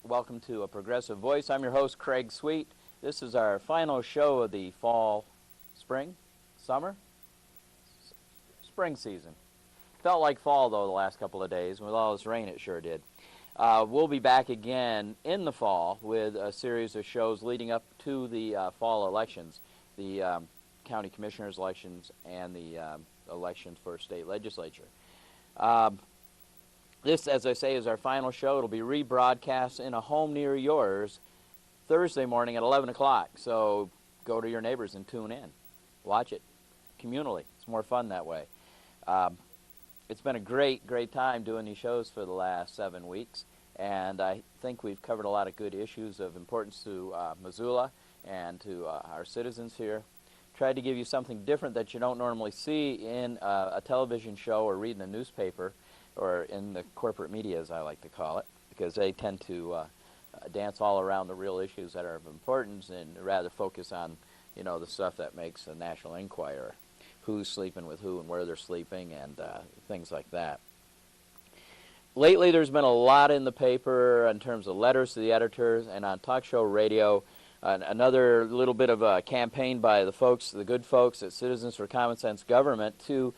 Welcome to A Progressive Voice. I'm your host, Craig Sweet. This is our final show of the fall, spring, summer, spring season. Felt like fall, though, the last couple of days. With all this rain, it sure did. We'll be back again in the fall with a series of shows leading up to the fall elections, the county commissioners' elections and the elections for state legislature. This, as I say, is our final show. It'll be rebroadcast in a home near yours Thursday morning at 11 o'clock. So go to your neighbors and tune in. Watch it communally. It's more fun that way. It's been a great time doing these shows for the last 7 weeks. And I think we've covered a lot of good issues of importance to Missoula and to our citizens here. Tried to give you something different that you don't normally see in a television show or read in a newspaper, or in the corporate media, as I like to call it, because they tend to dance all around the real issues that are of importance and rather focus on, the stuff that makes the National Enquirer, who's sleeping with who and where they're sleeping and things like that. Lately, there's been a lot in the paper in terms of letters to the editors and on talk show radio. Another little bit of a campaign by the good folks at Citizens for Common Sense Government to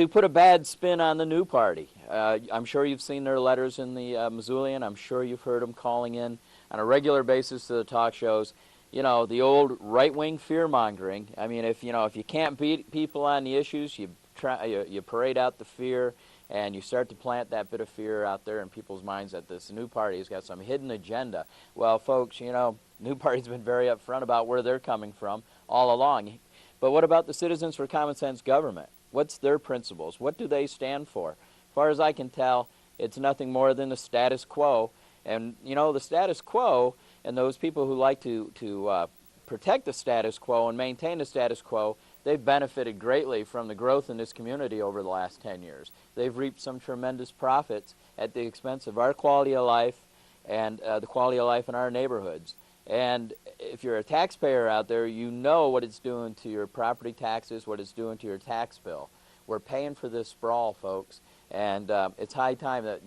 put a bad spin on the new party. I'm sure you've seen their letters in the Missoulian. I'm sure you've heard them calling in on a regular basis to the talk shows. The old right-wing fear-mongering. I mean, if you can't beat people on the issues, you parade out the fear, and you start to plant that bit of fear out there in people's minds that this new party has got some hidden agenda. Well, folks, new party's been very upfront about where they're coming from all along. But what about the Citizens for Common Sense Government? What's their principles? What do they stand for? As far as I can tell, it's nothing more than the status quo. And, the status quo and those people who like to protect the status quo and maintain the status quo, they've benefited greatly from the growth in this community over the last 10 years. They've reaped some tremendous profits at the expense of our quality of life and the quality of life in our neighborhoods. And if you're a taxpayer out there, you know what it's doing to your property taxes, what it's doing to your tax bill. We're paying for this sprawl, folks, and it's high time that,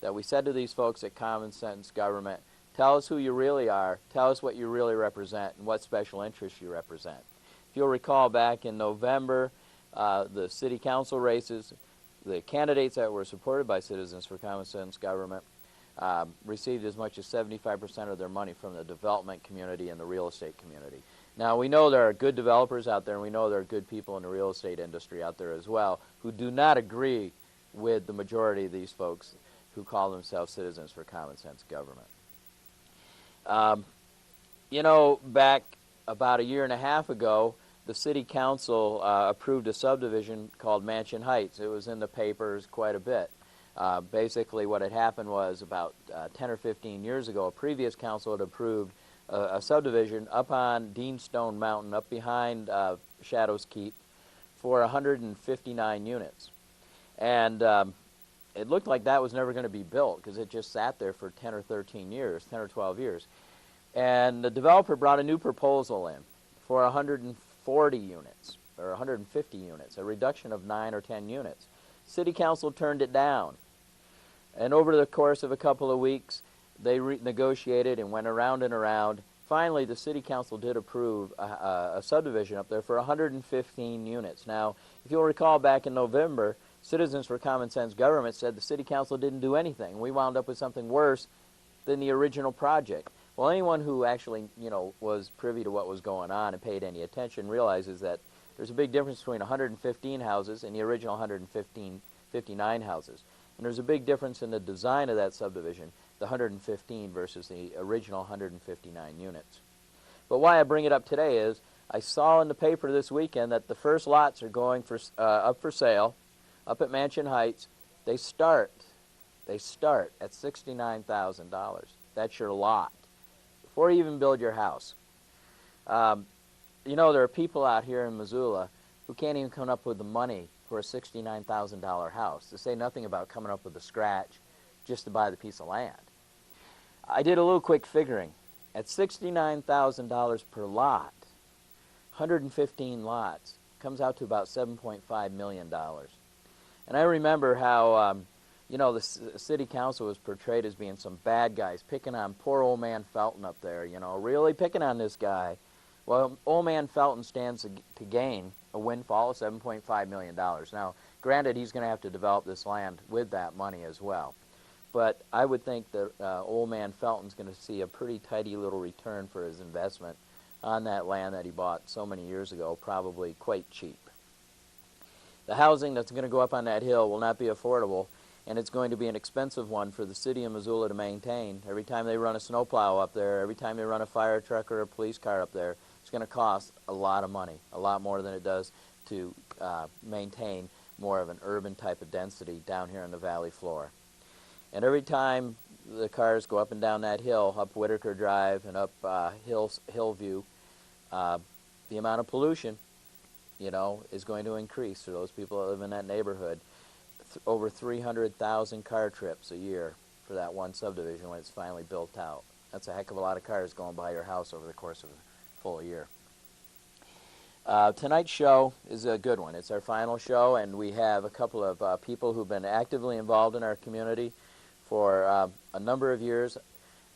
that we said to these folks at Common Sense Government, tell us who you really are, tell us what you really represent, and what special interests you represent. If you'll recall, back in November, the city council races, the candidates that were supported by Citizens for Common Sense Government received as much as 75% of their money from the development community and the real estate community. Now, we know there are good developers out there, and we know there are good people in the real estate industry out there as well who do not agree with the majority of these folks who call themselves Citizens for Common Sense Government. Back about a year and a half ago, the city council approved a subdivision called Mansion Heights. It was in the papers quite a bit. Basically, what had happened was about 10 or 15 years ago, a previous council had approved a subdivision up on Deanstone Mountain, up behind Shadows Keep, for 159 units. And it looked like that was never going to be built because it just sat there for 10 or 13 years, 10 or 12 years. And the developer brought a new proposal in for 140 units, or 150 units, a reduction of 9 or 10 units. City council turned it down. And over the course of a couple of weeks, they negotiated and went around and around. Finally, the city council did approve a subdivision up there for 115 units. Now, if you'll recall, back in November, Citizens for Common Sense Government said the city council didn't do anything. We wound up with something worse than the original project. Well, anyone who actually, was privy to what was going on and paid any attention realizes that there's a big difference between 115 houses and the original 159 houses. And there's a big difference in the design of that subdivision, the 115 versus the original 159 units. But why I bring it up today is I saw in the paper this weekend that the first lots are going up for sale up at Mansion Heights. They start at $69,000. That's your lot before you even build your house. There are people out here in Missoula who can't even come up with the money for a $69,000 house, to say nothing about coming up with a scratch just to buy the piece of land. I did a little quick figuring. At $69,000 per lot, 115 lots, comes out to about $7.5 million. And I remember how You know, the city council was portrayed as being some bad guys, picking on poor old man Felton up there, you know, really picking on this guy. Well, old man Felton stands to gain a windfall of $7.5 million. Now, granted, he's going to have to develop this land with that money as well. But I would think that old man Felton's going to see a pretty tidy little return for his investment on that land that he bought so many years ago, probably quite cheap. The housing that's going to go up on that hill will not be affordable, and it's going to be an expensive one for the city of Missoula to maintain. Every time they run a snowplow up there, every time they run a fire truck or a police car up there, it's going to cost a lot of money, a lot more than it does to maintain more of an urban type of density down here on the valley floor. And every time the cars go up and down that hill, up Whitaker Drive and up Hillview, the amount of pollution, you know, is going to increase for those people that live in that neighborhood. Over 300,000 car trips a year for that one subdivision when it's finally built out. That's a heck of a lot of cars going by your house over the course of a full year. Tonight's show is a good one. It's our final show, and we have a couple of people who've been actively involved in our community for a number of years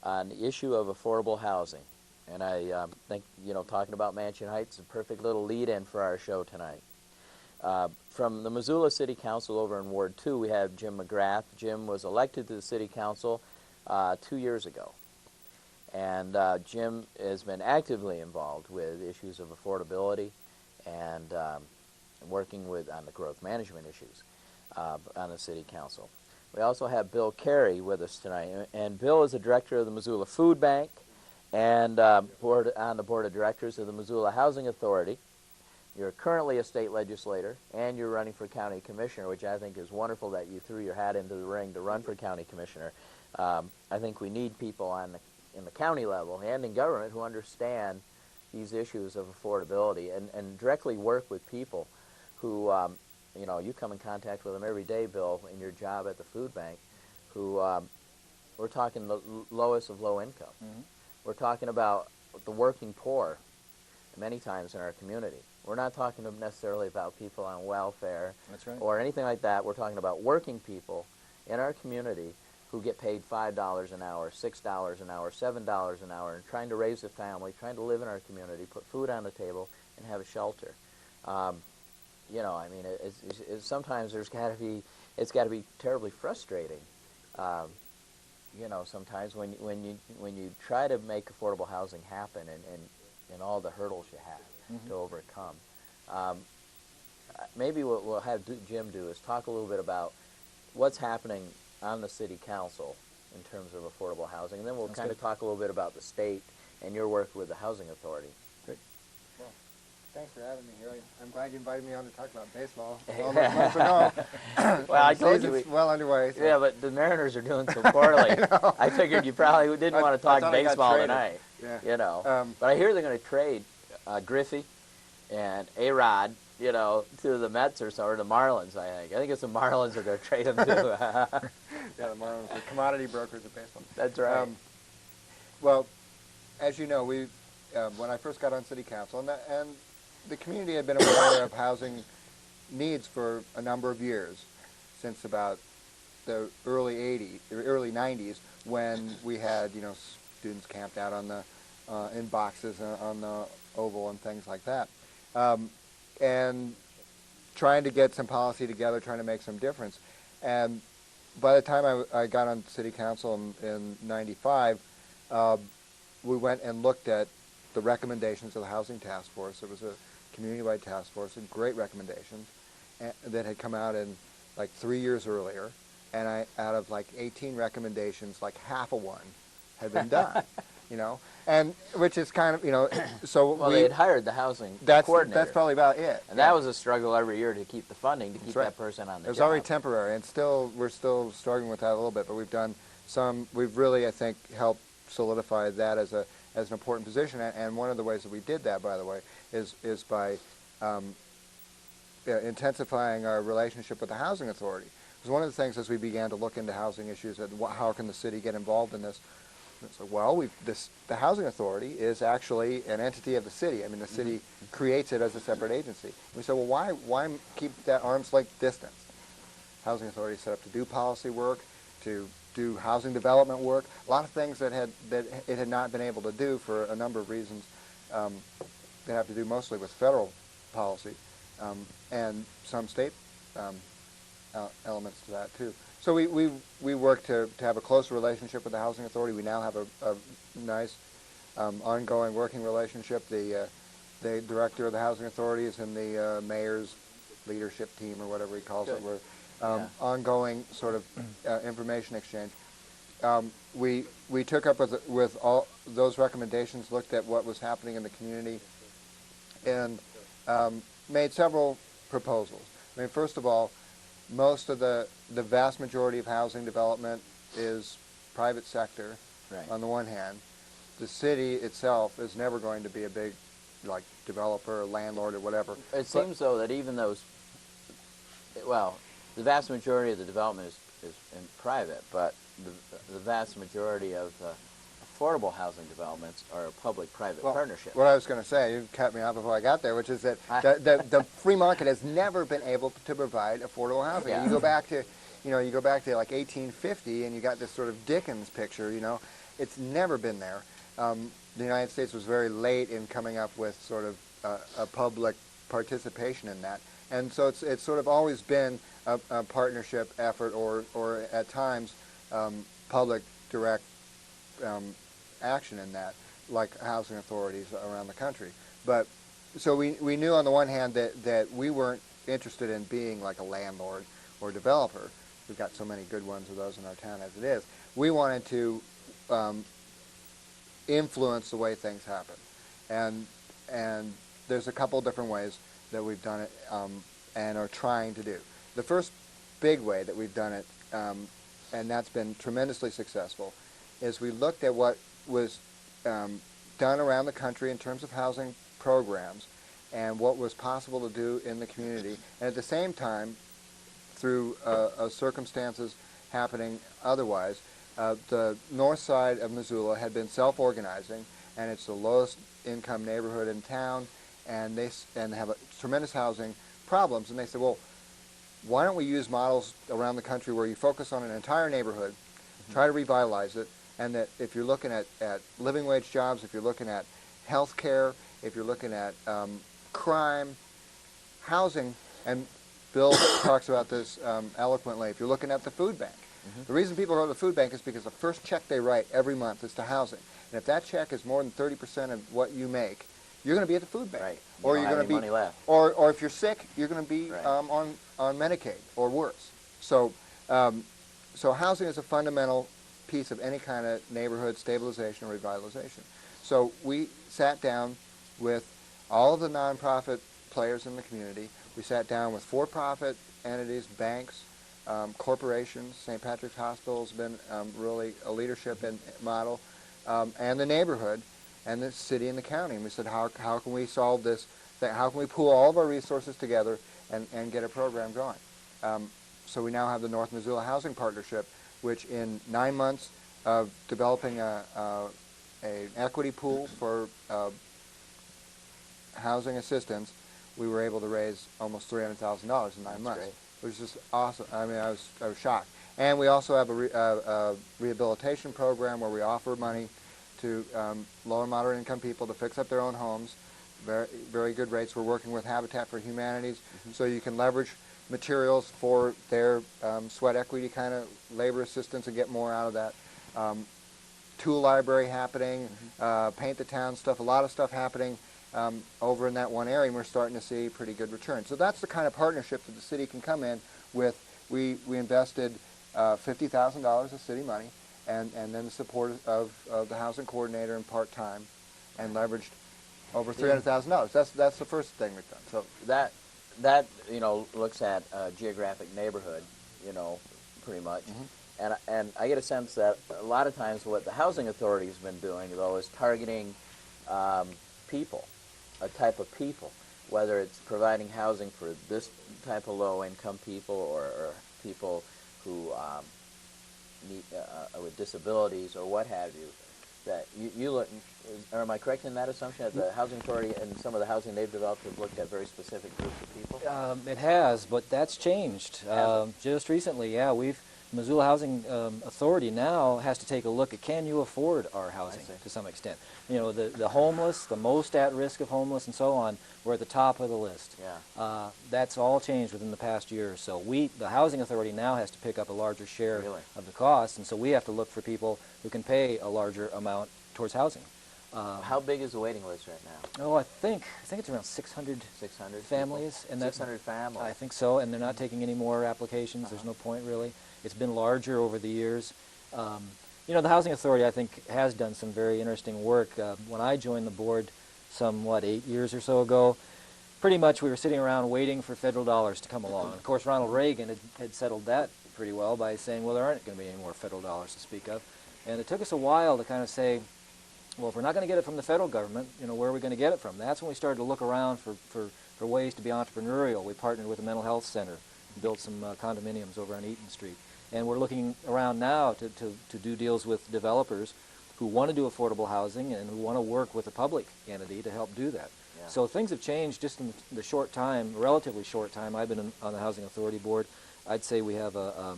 on the issue of affordable housing. And I think, you know, talking about Mansion Heights is a perfect little lead-in for our show tonight. From the Missoula City Council over in Ward 2, we have Jim McGrath. Jim was elected to the City Council 2 years ago. And Jim has been actively involved with issues of affordability and working on the growth management issues on the City Council. We also have Bill Carey with us tonight. And Bill is the director of the Missoula Food Bank and on the board of directors of the Missoula Housing Authority. You're currently a state legislator, and you're running for county commissioner, which I think is wonderful that you threw your hat into the ring to run for county commissioner. I think we need people in the county level and in government who understand these issues of affordability and directly work with people who, you know, you come in contact with them every day, Bill, in your job at the food bank, who we're talking the lowest of low income. Mm-hmm. We're talking about the working poor many times in our community. We're not talking necessarily about people on welfare. That's right. Or anything like that. We're talking about working people in our community who get paid $5 an hour, $6 an hour, $7 an hour, and trying to raise a family, trying to live in our community, put food on the table, and have a shelter. You know, I mean, sometimes it's got to be terribly frustrating. You know, sometimes when you try to make affordable housing happen and all the hurdles you have to overcome. Maybe what we'll have Jim do is talk a little bit about what's happening on the city council in terms of affordable housing, and then we'll kind of talk a little bit about the state and your work with the housing authority. Great. Well, thanks for having me here. I'm glad you invited me on to talk about baseball all those months ago. Well, I told you it's well underway. So. Yeah, but the Mariners are doing so poorly. I figured you probably didn't want to talk baseball tonight. Yeah. You know, but I hear they're going to trade Griffey and A-Rod, you know, to the Mets or the Marlins, I think. I think it's the Marlins are going to trade them too. Yeah, the Marlins are commodity brokers of baseball. That's right. Well, as you know, when I first got on city council, and the community had been aware of housing needs for a number of years, since about the early 90s, when we had, you know, students camped out on the in boxes on the Oval and things like that, and trying to get some policy together, trying to make some difference. And by the time I got on city council in '95, we went and looked at the recommendations of the housing task force. It was a community-wide task force and great recommendations that had come out in like 3 years earlier. And out of like 18 recommendations, like half of one had been done, you know, and which is kind of, you know, so well, they had hired the housing coordinator. That's probably about it. And that was a struggle every year to keep the funding, to keep that person on the job. It was already temporary, and we're still struggling with that a little bit, but we've really, I think, helped solidify that as an important position. And one of the ways that we did that, by the way, is by intensifying our relationship with the housing authority. Because one of the things as we began to look into housing issues and how can the city get involved in this, it's like, well, the housing authority is actually an entity of the city. I mean, the city creates it as a separate agency. We said, well, why keep that arm's length distance? housing authority set up to do policy work, to do housing development work, a lot of things that it had not been able to do for a number of reasons that have to do mostly with federal policy and some state elements to that too. So we work to have a close relationship with the housing authority. We now have a nice ongoing working relationship. The director of the housing authority is in the mayor's leadership team, or whatever he calls it. We're ongoing sort of information exchange. We took up with all those recommendations, looked at what was happening in the community, and made several proposals. I mean, first of all, most of the vast majority of housing development is private sector. Right. On the one hand. The city itself is never going to be a big, like, developer or landlord or whatever. It seems, though, that even those, well, the vast majority of the development is in private, but the vast majority of affordable housing developments are a public-private partnership. What I was going to say, you cut me off before I got there, which is that the free market has never been able to provide affordable housing. Yeah. You go back to, like 1850, and you got this sort of Dickens picture. It's never been there. The United States was very late in coming up with sort of a public participation in that, and so it's sort of always been a partnership effort, or at times public direct action in that, like housing authorities around the country. But so we knew on the one hand that we weren't interested in being like a landlord or developer. We've got so many good ones of those in our town as it is. We wanted to influence the way things happen, and there's a couple different ways that we've done it and are trying to do. The first big way that we've done it, and that's been tremendously successful, is we looked at what was done around the country in terms of housing programs and what was possible to do in the community, and at the same time, through circumstances happening otherwise, the north side of Missoula had been self-organizing, and it's the lowest income neighborhood in town, and they have a tremendous housing problems, and they said, well, why don't we use models around the country where you focus on an entire neighborhood, try to revitalize it, and that if you're looking at living wage jobs, if you're looking at health care, if you're looking at crime, housing, and Bill talks about this eloquently, if you're looking at the food bank. The reason people go to the food bank is because the first check they write every month is to housing. And if that check is more than 30% of what you make, you're going to be at the food bank. Right. Or you're going to be money left. Or if you're sick, you're going to be right. on Medicaid or worse. So so housing is a fundamental piece of any kind of neighborhood stabilization or revitalization. So we sat down with all of the nonprofit players in the community. We sat down with for-profit entities, banks, corporations. St. Patrick's Hospital has been really a leadership model, and the neighborhood, and the city and the county. And we said, how can we solve this? How can we pool all of our resources together and get a program going? So we now have the North Missoula Housing Partnership, which in 9 months of developing an equity pool for housing assistance, we were able to raise almost $300,000 in 9 months. Great. Which is just awesome. I mean, I was shocked. And we also have a rehabilitation program where we offer money to low and moderate income people to fix up their own homes. Very, very good rates. We're working with Habitat for Humanities, so you can leverage materials for their sweat equity kind of labor assistance and get more out of that. Tool library happening, paint the town stuff, a lot of stuff happening over in that one area, and we're starting to see pretty good return. So that's the kind of partnership that the city can come in with. We invested $50,000 of city money, and then the support of the housing coordinator and part-time, and leveraged over $300,000. That's the first thing we've done. So that looks at geographic neighborhood, pretty much. And I get a sense that a lot of times what the housing authority has been doing, though, is targeting people, a type of people, whether it's providing housing for this type of low-income people or people who need with disabilities or what have you. that? You look, or am I correct in that assumption, that the Housing Authority and some of the housing they've developed have looked at very specific groups of people? It has, but that's changed. Has it? Just recently, yeah, Missoula Housing Authority now has to take a look at, can you afford our housing to some extent? You know, the homeless, the most at risk of homeless and so on, we're at the top of the list. Yeah. That's all changed within the past year or so. The Housing Authority now has to pick up a larger share Really? of the cost, and so we have to look for people who can pay a larger amount towards housing. How big is the waiting list right now? Oh, I think it's around 600 600 families. And 600 families. I think so, and they're not taking any more applications. There's no point, really. It's been larger over the years. You know, the Housing Authority, I think, has done some very interesting work. When I joined the board 8 years or so ago, pretty much we were sitting around waiting for federal dollars to come along. Of course, Ronald Reagan had settled that pretty well by saying, well, there aren't going to be any more federal dollars to speak of. And it took us a while to kind of say, well, if we're not going to get it from the federal government, you know, where are we going to get it from? That's when we started to look around for ways to be entrepreneurial. We partnered with a mental health center and built some condominiums over on Eaton Street. And we're looking around now to do deals with developers who want to do affordable housing and who want to work with a public entity to help do that. Yeah. So things have changed just in the short time, relatively short time. I've been on the Housing Authority board. I'd say we have a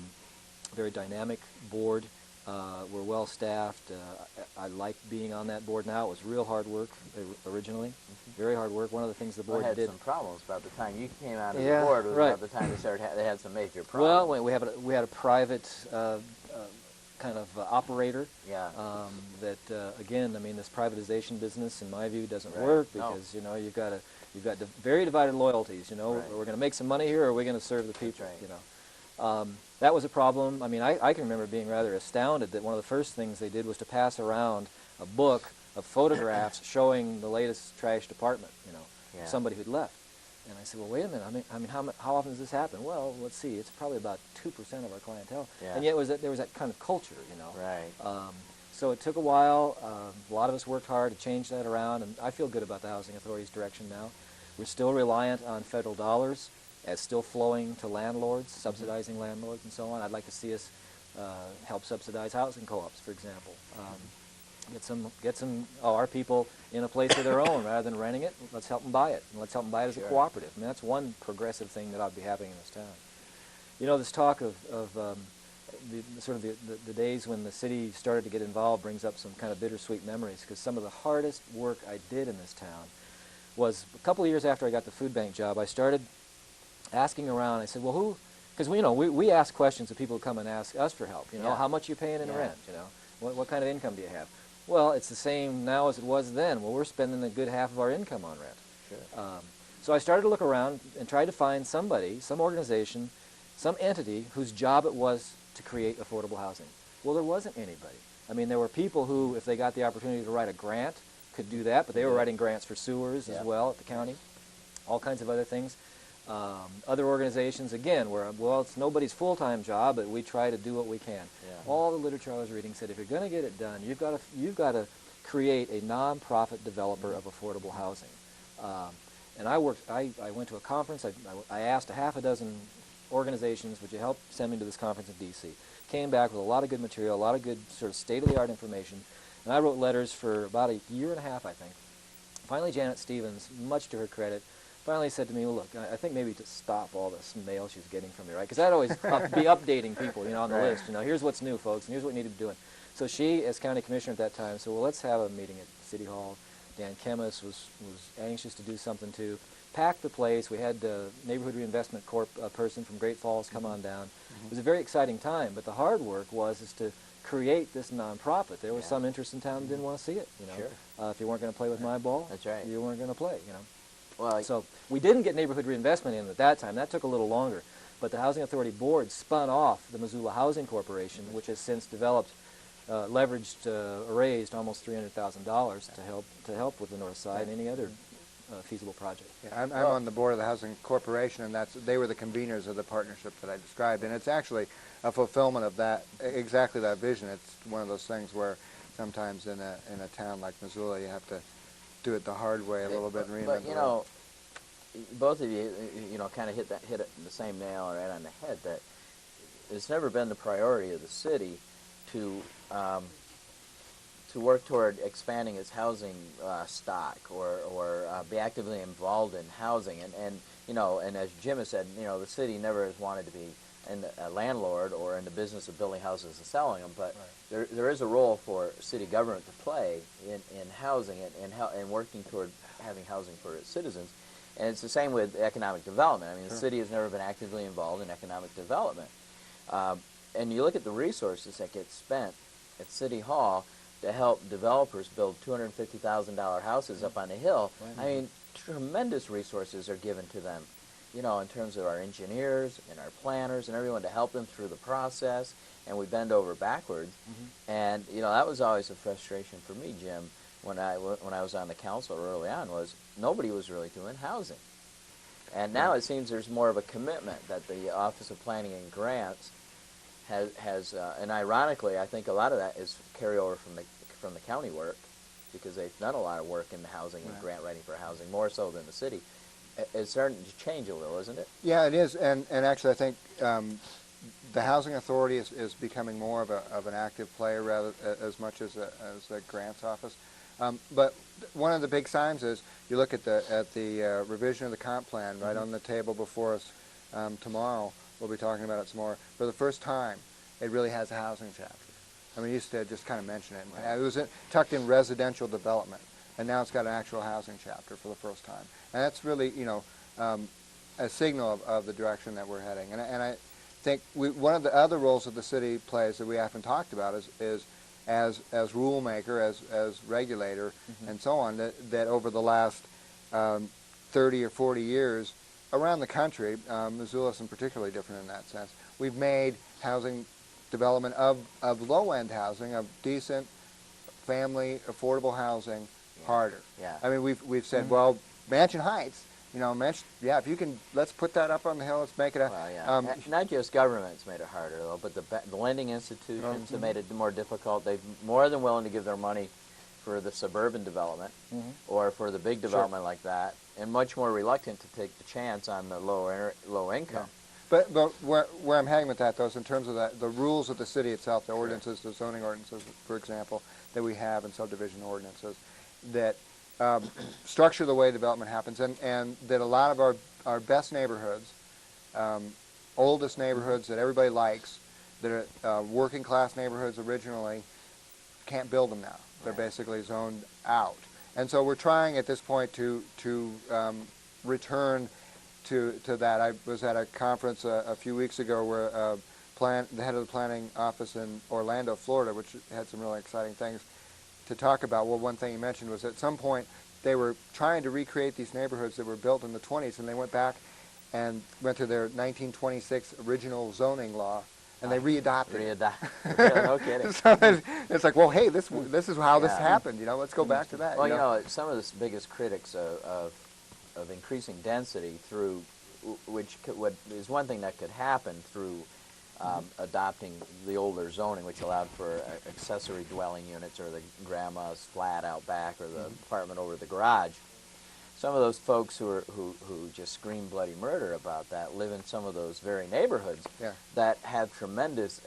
very dynamic board. We're well staffed. I like being on that board now. It was real hard work originally, very hard work. One of the things the board had did. some problems about the time you came out of Yeah, the board. Was right. about the time they had some major problems. Well, we had a private kind of operator. Yeah. That again, I mean, this privatization business, in my view, doesn't Right. work No. because you know you've got very divided loyalties. You know, Right. we're going to make some money here, or are we going to serve the people? right. You know. That was a problem. I mean, I can remember being rather astounded that one of the first things they did was to pass around a book of photographs showing the latest trashed apartment, you know, Yeah. somebody who'd left. And I said, well, wait a minute. I mean, how often does this happen? Well, let's see. It's probably about 2% of our clientele. Yeah. And yet there was that kind of culture, you know. Right. So it took a while. A lot of us worked hard to change that around, and I feel good about the Housing Authority's direction now. We're still reliant on federal dollars as still flowing to landlords, subsidizing landlords and so on. I'd like to see us help subsidize housing co-ops, for example. Get some our people in a place of their own rather than renting it. Let's help them buy it, and let's help them buy it as a cooperative. I mean, that's one progressive thing that ought to be happening in this town. You know, this talk of the days when the city started to get involved brings up some kind of bittersweet memories, because some of the hardest work I did in this town was a couple of years after I got the food bank job. I started asking around. I said, well, who? Because we ask questions of people who come and ask us for help. You know, Yeah. how much are you paying in Yeah. rent? You know, what kind of income do you have? Well, it's the same now as it was then. Well, we're spending a good half of our income on rent. Sure. So I started to look around and tried to find somebody, some organization, some entity whose job it was to create affordable housing. Well, there wasn't anybody. I mean, there were people who, if they got the opportunity to write a grant, could do that, but they were writing grants for sewers as well at the county, all kinds of other things. Other organizations, again, where, well, it's nobody's full-time job, but we try to do what we can. Yeah. All the literature I was reading said if you're going to get it done, you've got to create a non-profit developer of affordable housing. And I went to a conference. I asked a half a dozen organizations, would you help send me to this conference in D.C. Came back with a lot of good material, a lot of good sort of state-of-the-art information, and I wrote letters for about a year and a half, I think. Finally, Janet Stevens, much to her credit, finally said to me, well, look, I think maybe to stop all this mail she's getting from me, right? Because I'd always be updating people, you know, on the list. You know, here's what's new, folks, and here's what we need to be doing. So she, as county commissioner at that time, said, well, let's have a meeting at City Hall. Dan Kemmis was anxious to do something too. Packed the place. We had the Neighborhood Reinvestment Corp person from Great Falls come on down. It was a very exciting time, but the hard work was to create this nonprofit. There was some interest in town that didn't want to see it. You know, Sure. if you weren't going to play with my ball, That's right. you weren't going to play. You know. Well, So we didn't get neighborhood reinvestment in at that time. That took a little longer. But the Housing Authority Board spun off the Missoula Housing Corporation, which has since developed, raised almost $300,000 to help with the North Side and any other feasible project. Yeah, I'm on the board of the Housing Corporation, and they were the conveners of the partnership that I described, and it's actually a fulfillment of that, exactly that vision. It's one of those things where sometimes in a town like Missoula, you have to do it the hard way a little bit and reinvent but the you wheel. know, both of you, kind of hit it the same nail right on the head. That it's never been the priority of the city to to work toward expanding its housing stock or be actively involved in housing. And you know, and as Jim has said, you know, the city never has wanted to be a landlord or in the business of building houses and selling them, but there is a role for city government to play in housing and working toward having housing for its citizens. And it's the same with economic development. I mean, the city has never been actively involved in economic development. And you look at the resources that get spent at City Hall to help developers build $250,000 houses up on the hill. I mean, tremendous resources are given to them, you know, in terms of our engineers and our planners and everyone to help them through the process, and we bend over backwards. And, you know, that was always a frustration for me, Jim, when I was on the council early on, was nobody was really doing housing. And now it seems there's more of a commitment that the Office of Planning and Grants has and ironically, I think a lot of that is carryover from the county work, because they've done a lot of work in the housing and grant writing for housing, more so than the city. It's starting to change a little, isn't it? Yeah, it is, and actually I think the Housing Authority is becoming more of an active player rather as much as the grants office. But one of the big signs is you look at the revision of the comp plan right on the table before us tomorrow. We'll be talking about it some more. For the first time, it really has a housing chapter. I mean, you used to just kind of mention it. It was tucked in residential development, and now it's got an actual housing chapter for the first time. And that's really, you know, a signal of the direction that we're heading. And I think one of the other roles that the city plays that we haven't talked about is as rule maker, as regulator, and so on, that over the last 30 or 40 years around the country, Missoula isn't particularly different in that sense, we've made housing development of low-end housing, of decent family affordable housing, harder. Yeah. I mean, we've said, well, Mansion Heights, you know, if you can, let's put that up on the hill, let's make it a... Well, yeah. Not just government's made it harder, though, but the lending institutions have made it more difficult. They're more than willing to give their money for the suburban development or for the big development like that, and much more reluctant to take the chance on the low income. Yeah. But where I'm heading with that, though, is in terms of the rules of the city itself, the ordinances, the zoning ordinances, for example, that we have in subdivision ordinances, that structure the way development happens, and that a lot of our best neighborhoods, oldest neighborhoods that everybody likes, that are working class neighborhoods originally, can't build them now. They're basically zoned out. And so we're trying at this point to return to that. I was at a conference a few weeks ago where the head of the planning office in Orlando, Florida, which had some really exciting things to talk about. Well, one thing he mentioned was at some point they were trying to recreate these neighborhoods that were built in the 20s, and they went back and went to their 1926 original zoning law, and they readopted it. Yeah, no kidding. So it's like, well, hey, this is how this happened. You know, let's go back to that. Well, you know, some of the biggest critics of increasing density through, which is one thing that could happen through adopting the older zoning, which allowed for accessory dwelling units or the grandma's flat out back or the apartment over the garage. Some of those folks who just scream bloody murder about that live in some of those very neighborhoods that have tremendous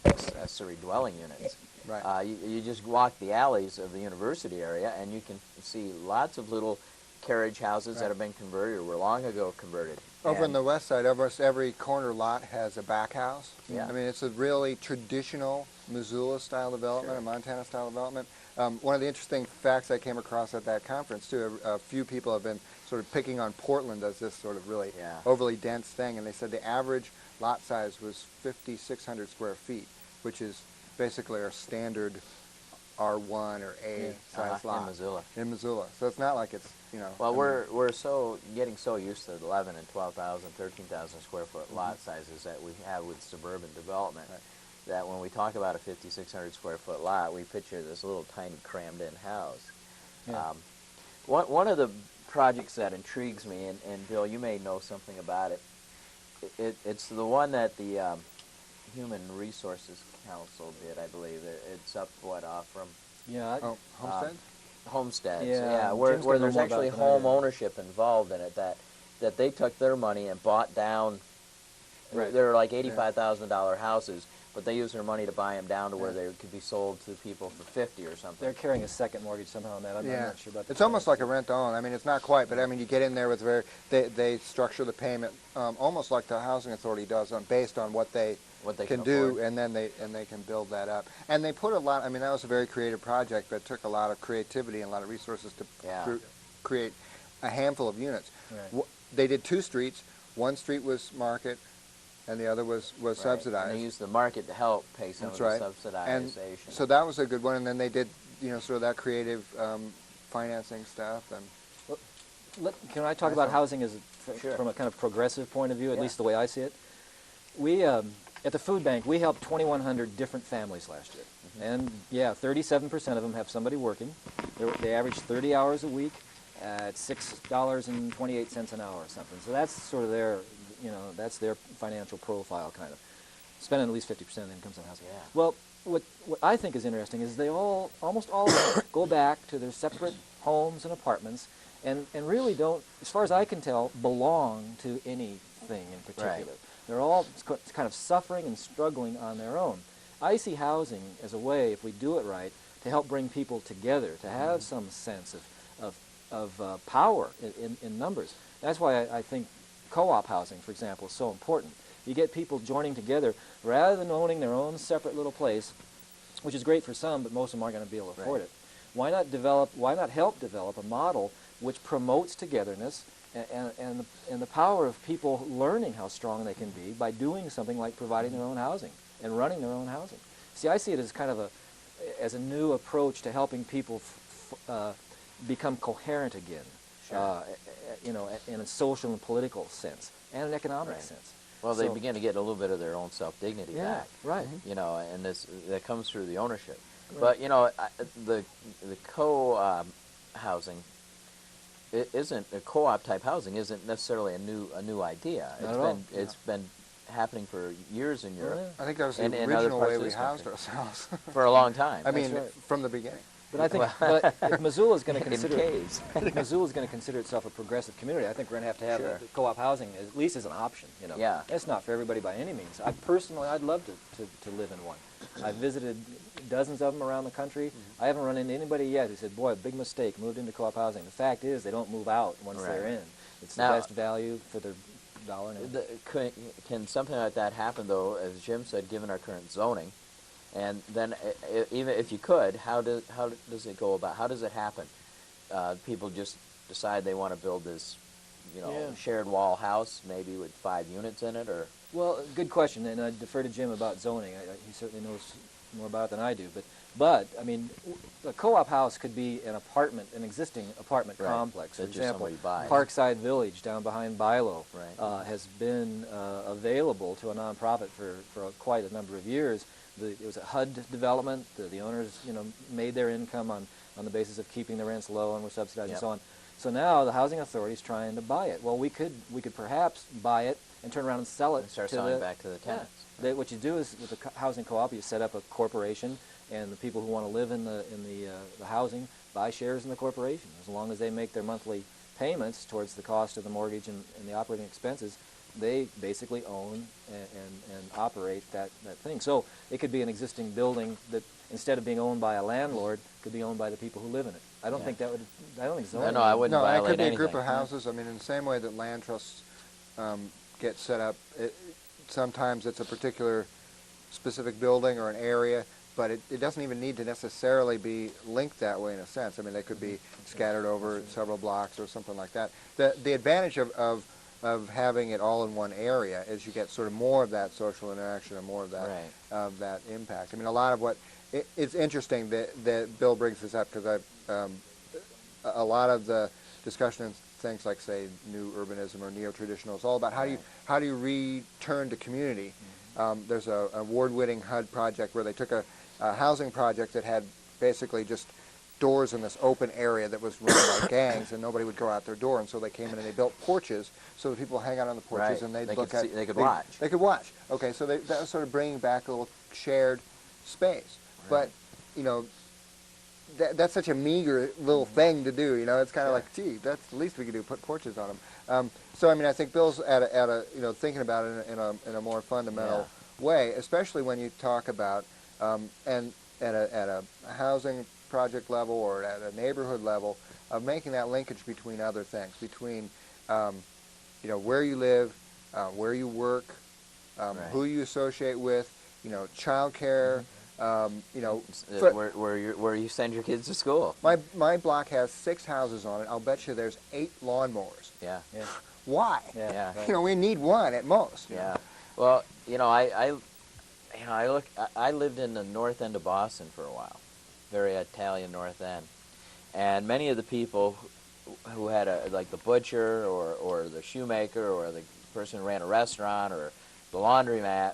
accessory dwelling units. Right. You just walk the alleys of the university area and you can see lots of little carriage houses that have been converted or were long ago converted. Over on the west side, almost every corner lot has a back house. Yeah. I mean, it's a really traditional Missoula-style development, a Montana-style development. One of the interesting facts I came across at that conference, too, a few people have been sort of picking on Portland as this sort of really overly dense thing, and they said the average lot size was 5,600 square feet, which is basically our standard R1 or A size lot. In Missoula. So it's not like it's, you know. Well, we're getting so used to 11 and 12,000, 13,000 square foot lot sizes that we have with suburban development. That when we talk about a 5,600 square foot lot, we picture this little tiny crammed in house. Yeah. One of the projects that intrigues me, and Bill, you may know something about it, it's the one that the Human Resources Council did, I believe. It's up, off from... Yeah. Homesteads? Homesteads, yeah. Where there's actually home ownership involved in it, that they took their money and bought down... They're like $85,000 houses, but they use their money to buy them down to where they could be sold to people for 50 or something. They're carrying a second mortgage somehow on that. I'm not sure about that. It's almost like a rent-to-own. I mean, it's not quite, but I mean, you get in there with they structure the payment almost like the housing authority does, based on what they can do, afford. and then they can build that up. And they put a lot. I mean, that was a very creative project, but it took a lot of creativity and a lot of resources to create a handful of units. Right. They did 2 streets. One street was market, and the other was subsidized. And they used the market to help pay some That's of right. the subsidization. And so that was a good one. And then they did, sort of that creative financing stuff. And can I talk about housing as from a kind of progressive point of view, at least the way I see it? We at the food bank, we helped 2,100 different families last year. And 37% of them have somebody working. They average 30 hours a week at $6.28 an hour or something. So that's sort of their, that's their financial profile, kind of. Spending at least 50% of their incomes on housing. Yeah. Well, what I think is interesting is they almost all of them go back to their separate homes and apartments and really don't, as far as I can tell, belong to anything in particular. Right. They're all kind of suffering and struggling on their own. I see housing as a way, if we do it right, to help bring people together, to have some sense of power in numbers. That's why I think co-op housing, for example, is so important. You get people joining together rather than owning their own separate little place, which is great for some, but most of them aren't going to be able to afford it. Why not help develop a model which promotes togetherness and the power of people learning how strong they can be by doing something like providing their own housing and running their own housing. See, I see it as kind of a new approach to helping people become coherent again, in a social and political sense and an economic sense. Well, they begin to get a little bit of their own self-dignity back. Right. And that comes through the ownership. Right. But the co-housing isn't the co-op type housing isn't necessarily a new idea. It's been happening for years in Europe. I think that was the and original way of we this housed country. ourselves. For a long time. I mean, from the beginning. But I think if Missoula is going to consider if Missoula is going to consider itself a progressive community, I think we're going to have co-op housing at least as an option. Yeah. It's not for everybody by any means. I'd love to live in one. I've visited dozens of them around the country. I haven't run into anybody yet who said, "Boy, big mistake, moved into co-op housing." The fact is, they don't move out once they're in. It's the best value for their dollar. Can something like that happen, though, as Jim said, given our current zoning? And then, even if you could, how does it go about? How does it happen? People just decide they want to build this, shared wall house, maybe with 5 units in it, or? Well, good question, and I defer to Jim about zoning. He certainly knows more about it than I do. But I mean, a co-op house could be an existing apartment complex. For example, Parkside Village down behind Bilo has been available to a nonprofit for quite a number of years. It was a HUD development. The owners, made their income on the basis of keeping the rents low and were subsidized and so on. So now the housing authority is trying to buy it. Well, we could perhaps buy it and turn around and sell it. And start selling it back to the tenants. What you do is with the housing co-op, you set up a corporation, and the people who want to live in the housing buy shares in the corporation. As long as they make their monthly payments towards the cost of the mortgage and the operating expenses, they basically own and operate that thing. So it could be an existing building that, instead of being owned by a landlord, could be owned by the people who live in it. I don't think that would. I don't think so. No, I wouldn't violate it could be anything. a group of houses. I mean, in the same way that land trusts get set up, sometimes it's a particular specific building or an area, but it doesn't even need to necessarily be linked that way in a sense. I mean, they could be scattered over several blocks or something like that. The advantage of having it all in one area is you get sort of more of that social interaction and more of that impact. I mean, a lot of what it's interesting that Bill brings this up, because a lot of the discussion in things like, say, new urbanism or neo-traditional is all about how do you return to community. There's an award-winning HUD project where they took a housing project that had basically just doors in this open area that was run by gangs, and nobody would go out their door, and so they came in and they built porches so that people hang out on the porches and they'd look at. They could watch. They could watch. Okay, so that was sort of bringing back a little shared space. But that's such a meager little thing to do. It's kind of like, gee, that's the least we could do, put porches on them. So I mean, I think Bill's at a thinking about it in a more fundamental way, especially when you talk about and at a housing project level or at a neighborhood level, of making that linkage between other things, between where you live, where you work, Right. who you associate with, child care, where you send your kids to school. My block has 6 houses on it. I'll bet you there's 8 lawnmowers. Yeah. Yeah. Why? Yeah. Right. We need one at most. Yeah. Well, I lived in the north end of Boston for a while, very Italian north end, and many of the people who had like the butcher or the shoemaker or the person who ran a restaurant or the laundromat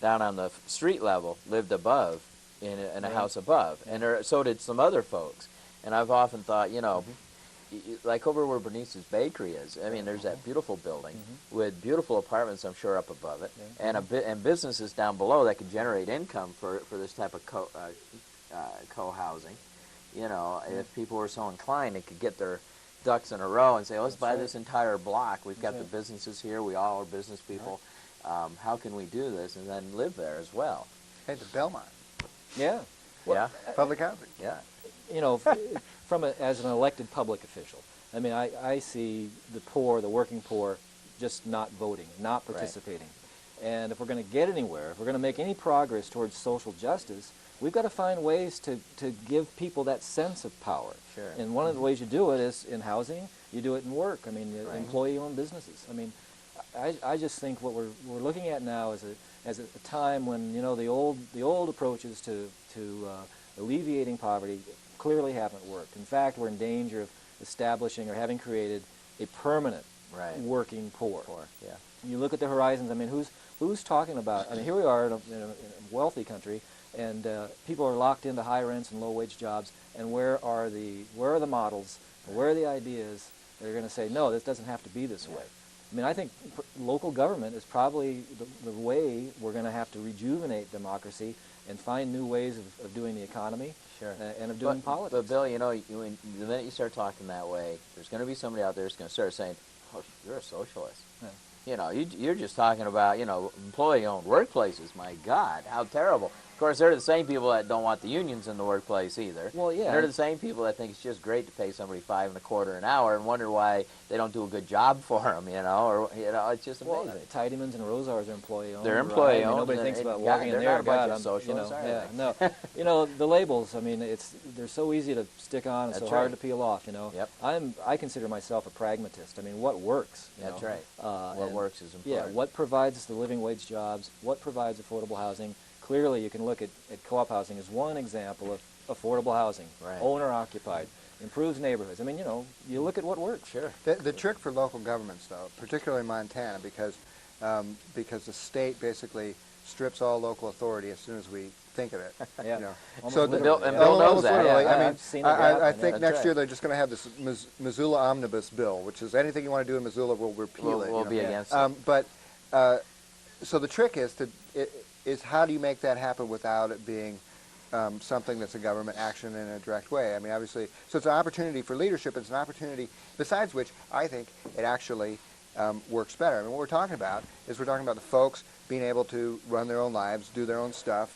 down on the street level lived above in a house above, and so did some other folks. And I've often thought, like over where Bernice's Bakery is, I mean, there's that beautiful building with beautiful apartments, I'm sure, up above it, and businesses down below that could generate income for this type of co-housing. If people were so inclined, they could get their ducks in a row and say, let's buy this entire block. We've got the businesses here. We all are business people. How can we do this? And then live there as well. Hey, the Belmont. Yeah. Yeah. Public housing. Yeah. As an elected public official, I mean, I see the poor, the working poor, just not voting, not participating. Right. And if we're going to get anywhere, if we're going to make any progress towards social justice, we've got to find ways to give people that sense of power. Sure. And one of the ways you do it is in housing, you do it in work. I mean, employee-owned businesses. I mean, I just think what we're looking at now is a time when the old approaches to alleviating poverty clearly haven't worked. In fact, we're in danger of establishing or having created a permanent working poor. Yeah. You look at the horizons. I mean, who's talking about? I mean, here we are in a wealthy country, and people are locked into high rents and low wage jobs. And where are the models? Where are the ideas that are going to say, no, this doesn't have to be this way? I mean, I think local government is probably the way we're going to have to rejuvenate democracy and find new ways of doing the economy and of doing politics. But Bill, the minute you start talking that way, there's going to be somebody out there who's going to start saying, oh, you're a socialist. Yeah. You're just talking about, employee-owned workplaces. My God, how terrible. Of course, they're the same people that don't want the unions in the workplace either. Well, yeah. And they're the same people that think it's just great to pay somebody $5.25 an hour and wonder why they don't do a good job for them, it's just amazing. Well, Tidymans and Rosars are employee-owned. They're employee-owned. I mean, nobody thinks about walking in there. God, I'm socialists, no. The labels. I mean, they're so easy to stick on and so hard to peel off. Yep. I consider myself a pragmatist. I mean, what works? That's right. What works is important. Yeah. What provides the living wage jobs? What provides affordable housing? Clearly, you can look at co-op housing as one example of affordable housing, owner-occupied, improves neighborhoods. I mean, you look at what works. Sure. The trick for local governments, though, particularly Montana, because the state basically strips all local authority as soon as we think of it. Yeah. So Bill knows that. I think next year they're just going to have this Missoula Omnibus Bill, which is anything you want to do in Missoula, we'll repeal it. We'll be against it. So the trick is how do you make that happen without it being something that's a government action in a direct way? I mean, obviously, so it's an opportunity for leadership. It's an opportunity, besides which I think it actually works better. I mean, what we're talking about is the folks being able to run their own lives, do their own stuff,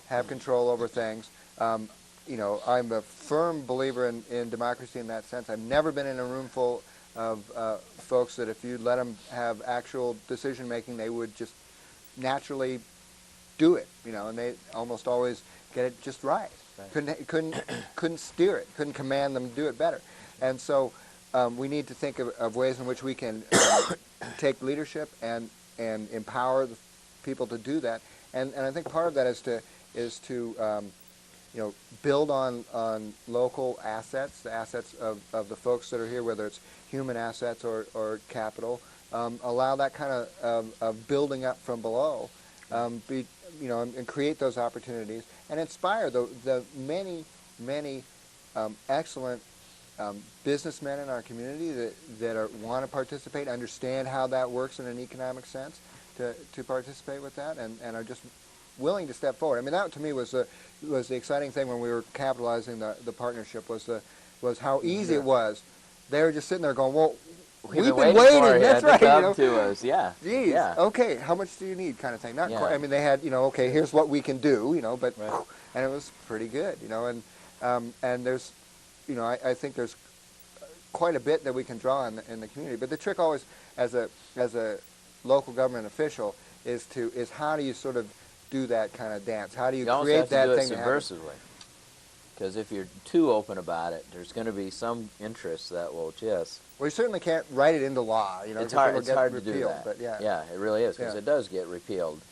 have control over things. I'm a firm believer in democracy in that sense. I've never been in a room full of folks that if you let them have actual decision making, they would just naturally do it, and they almost always get it just right. Couldn't steer it, couldn't command them to do it better. And so we need to think of ways in which we can take leadership and empower the people to do that. And I think part of that is to build on local assets, the assets of the folks that are here, whether it's human assets or capital. Allow that kind of building up from below, and create those opportunities and inspire the many excellent businessmen in our community that want to participate, understand how that works in an economic sense, to participate with that, and are just willing to step forward. I mean, that to me was the exciting thing when we were capitalizing the partnership was how easy it was. They were just sitting there going, well, We've been for waiting. you That's to right. come to us. Yeah. Geez. Yeah. Okay. How much do you need, kind of thing? Not Yeah. quite. I mean, they had, okay, here's what we can do, but Right. and it was pretty good, and there's, I think there's quite a bit that we can draw in the community. But the trick always, as a local government official, is how do you sort of do that kind of dance? How do you almost create have to that do thing it subversively. Because if you're too open about it, there's going to be some interest that will just... Well, you certainly can't write it into law, It's 'cause hard, it'll it's get hard to repealed, do that. But yeah. Yeah, it really is, because Yeah. it does get repealed.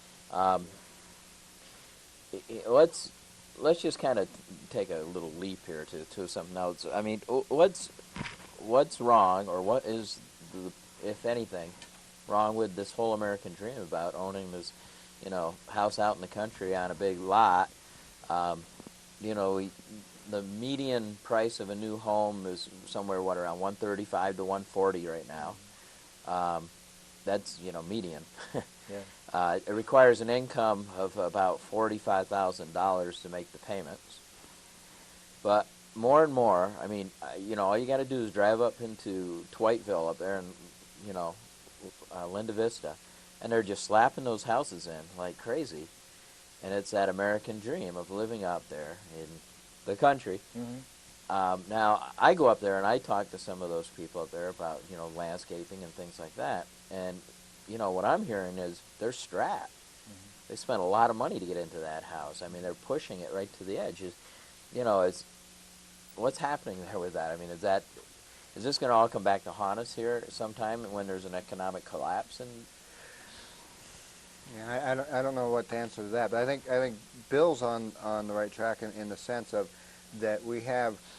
Let's just kind of take a little leap here to something else. I mean, what's wrong, or what is, if anything, wrong with this whole American dream about owning this, house out in the country on a big lot? The median price of a new home is somewhere, around $135 to $140 right now. That's, median. Yeah. It requires an income of about $45,000 to make the payments. But more and more, I mean, all you got to do is drive up into Twightville up there in, Linda Vista, and they're just slapping those houses in like crazy. And it's that American dream of living out there in the country. Mm-hmm. Now, I go up there and I talk to some of those people up there about, landscaping and things like that. And, what I'm hearing is they're strapped. Mm-hmm. They spent a lot of money to get into that house. I mean, they're pushing it right to the edge. It's what's happening there with that? I mean, is this going to all come back to haunt us here sometime when there's an economic collapse? And Yeah, I don't know what to answer to that, but I think Bill's on the right track in the sense of that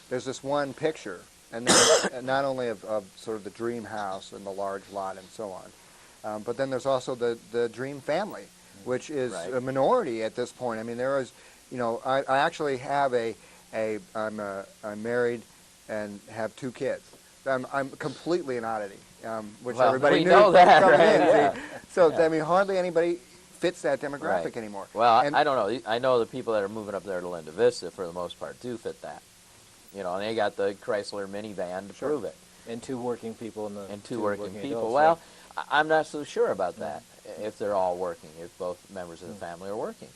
there's this one picture, and then not only of sort of the dream house and the large lot and so on, but then there's also the dream family, which is Right. a minority at this point. I mean, there is, I actually have I'm married and have 2 kids. I'm completely an oddity, which Well, everybody we knew know that, coming right? in. Yeah. So Yeah. I mean, hardly anybody fits that demographic Right. anymore. Well, And- I don't know. I know the people that are moving up there to Linda Vista, for the most part, do fit that. And they got the Chrysler minivan to Sure. prove it. And 2 working people in the... And two working people. adults, Well, right? I'm not so sure about that, if they're all working, if both members of the family are working.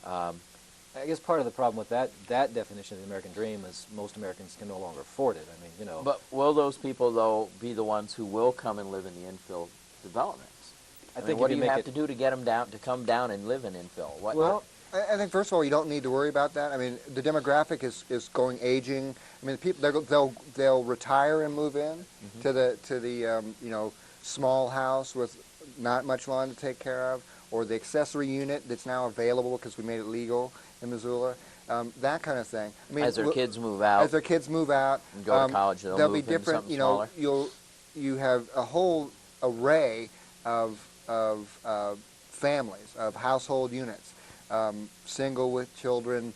I guess part of the problem with that definition of the American dream is most Americans can no longer afford it. I mean, But will those people, though, be the ones who will come and live in the infill developments? I think mean, what if do you you make have it- to do to get them to come down and live in infill? Well, I think first of all, you don't need to worry about that. I mean, the demographic is going aging. I mean, people they'll retire and move in to the small house with not much lawn to take care of, or the accessory unit that's now available because we made it legal in Missoula. That kind of thing. I mean, as their kids move out. As their kids move out And go to college, they'll there'll move be into different. something smaller. You have a whole array of families, of household units, single with children,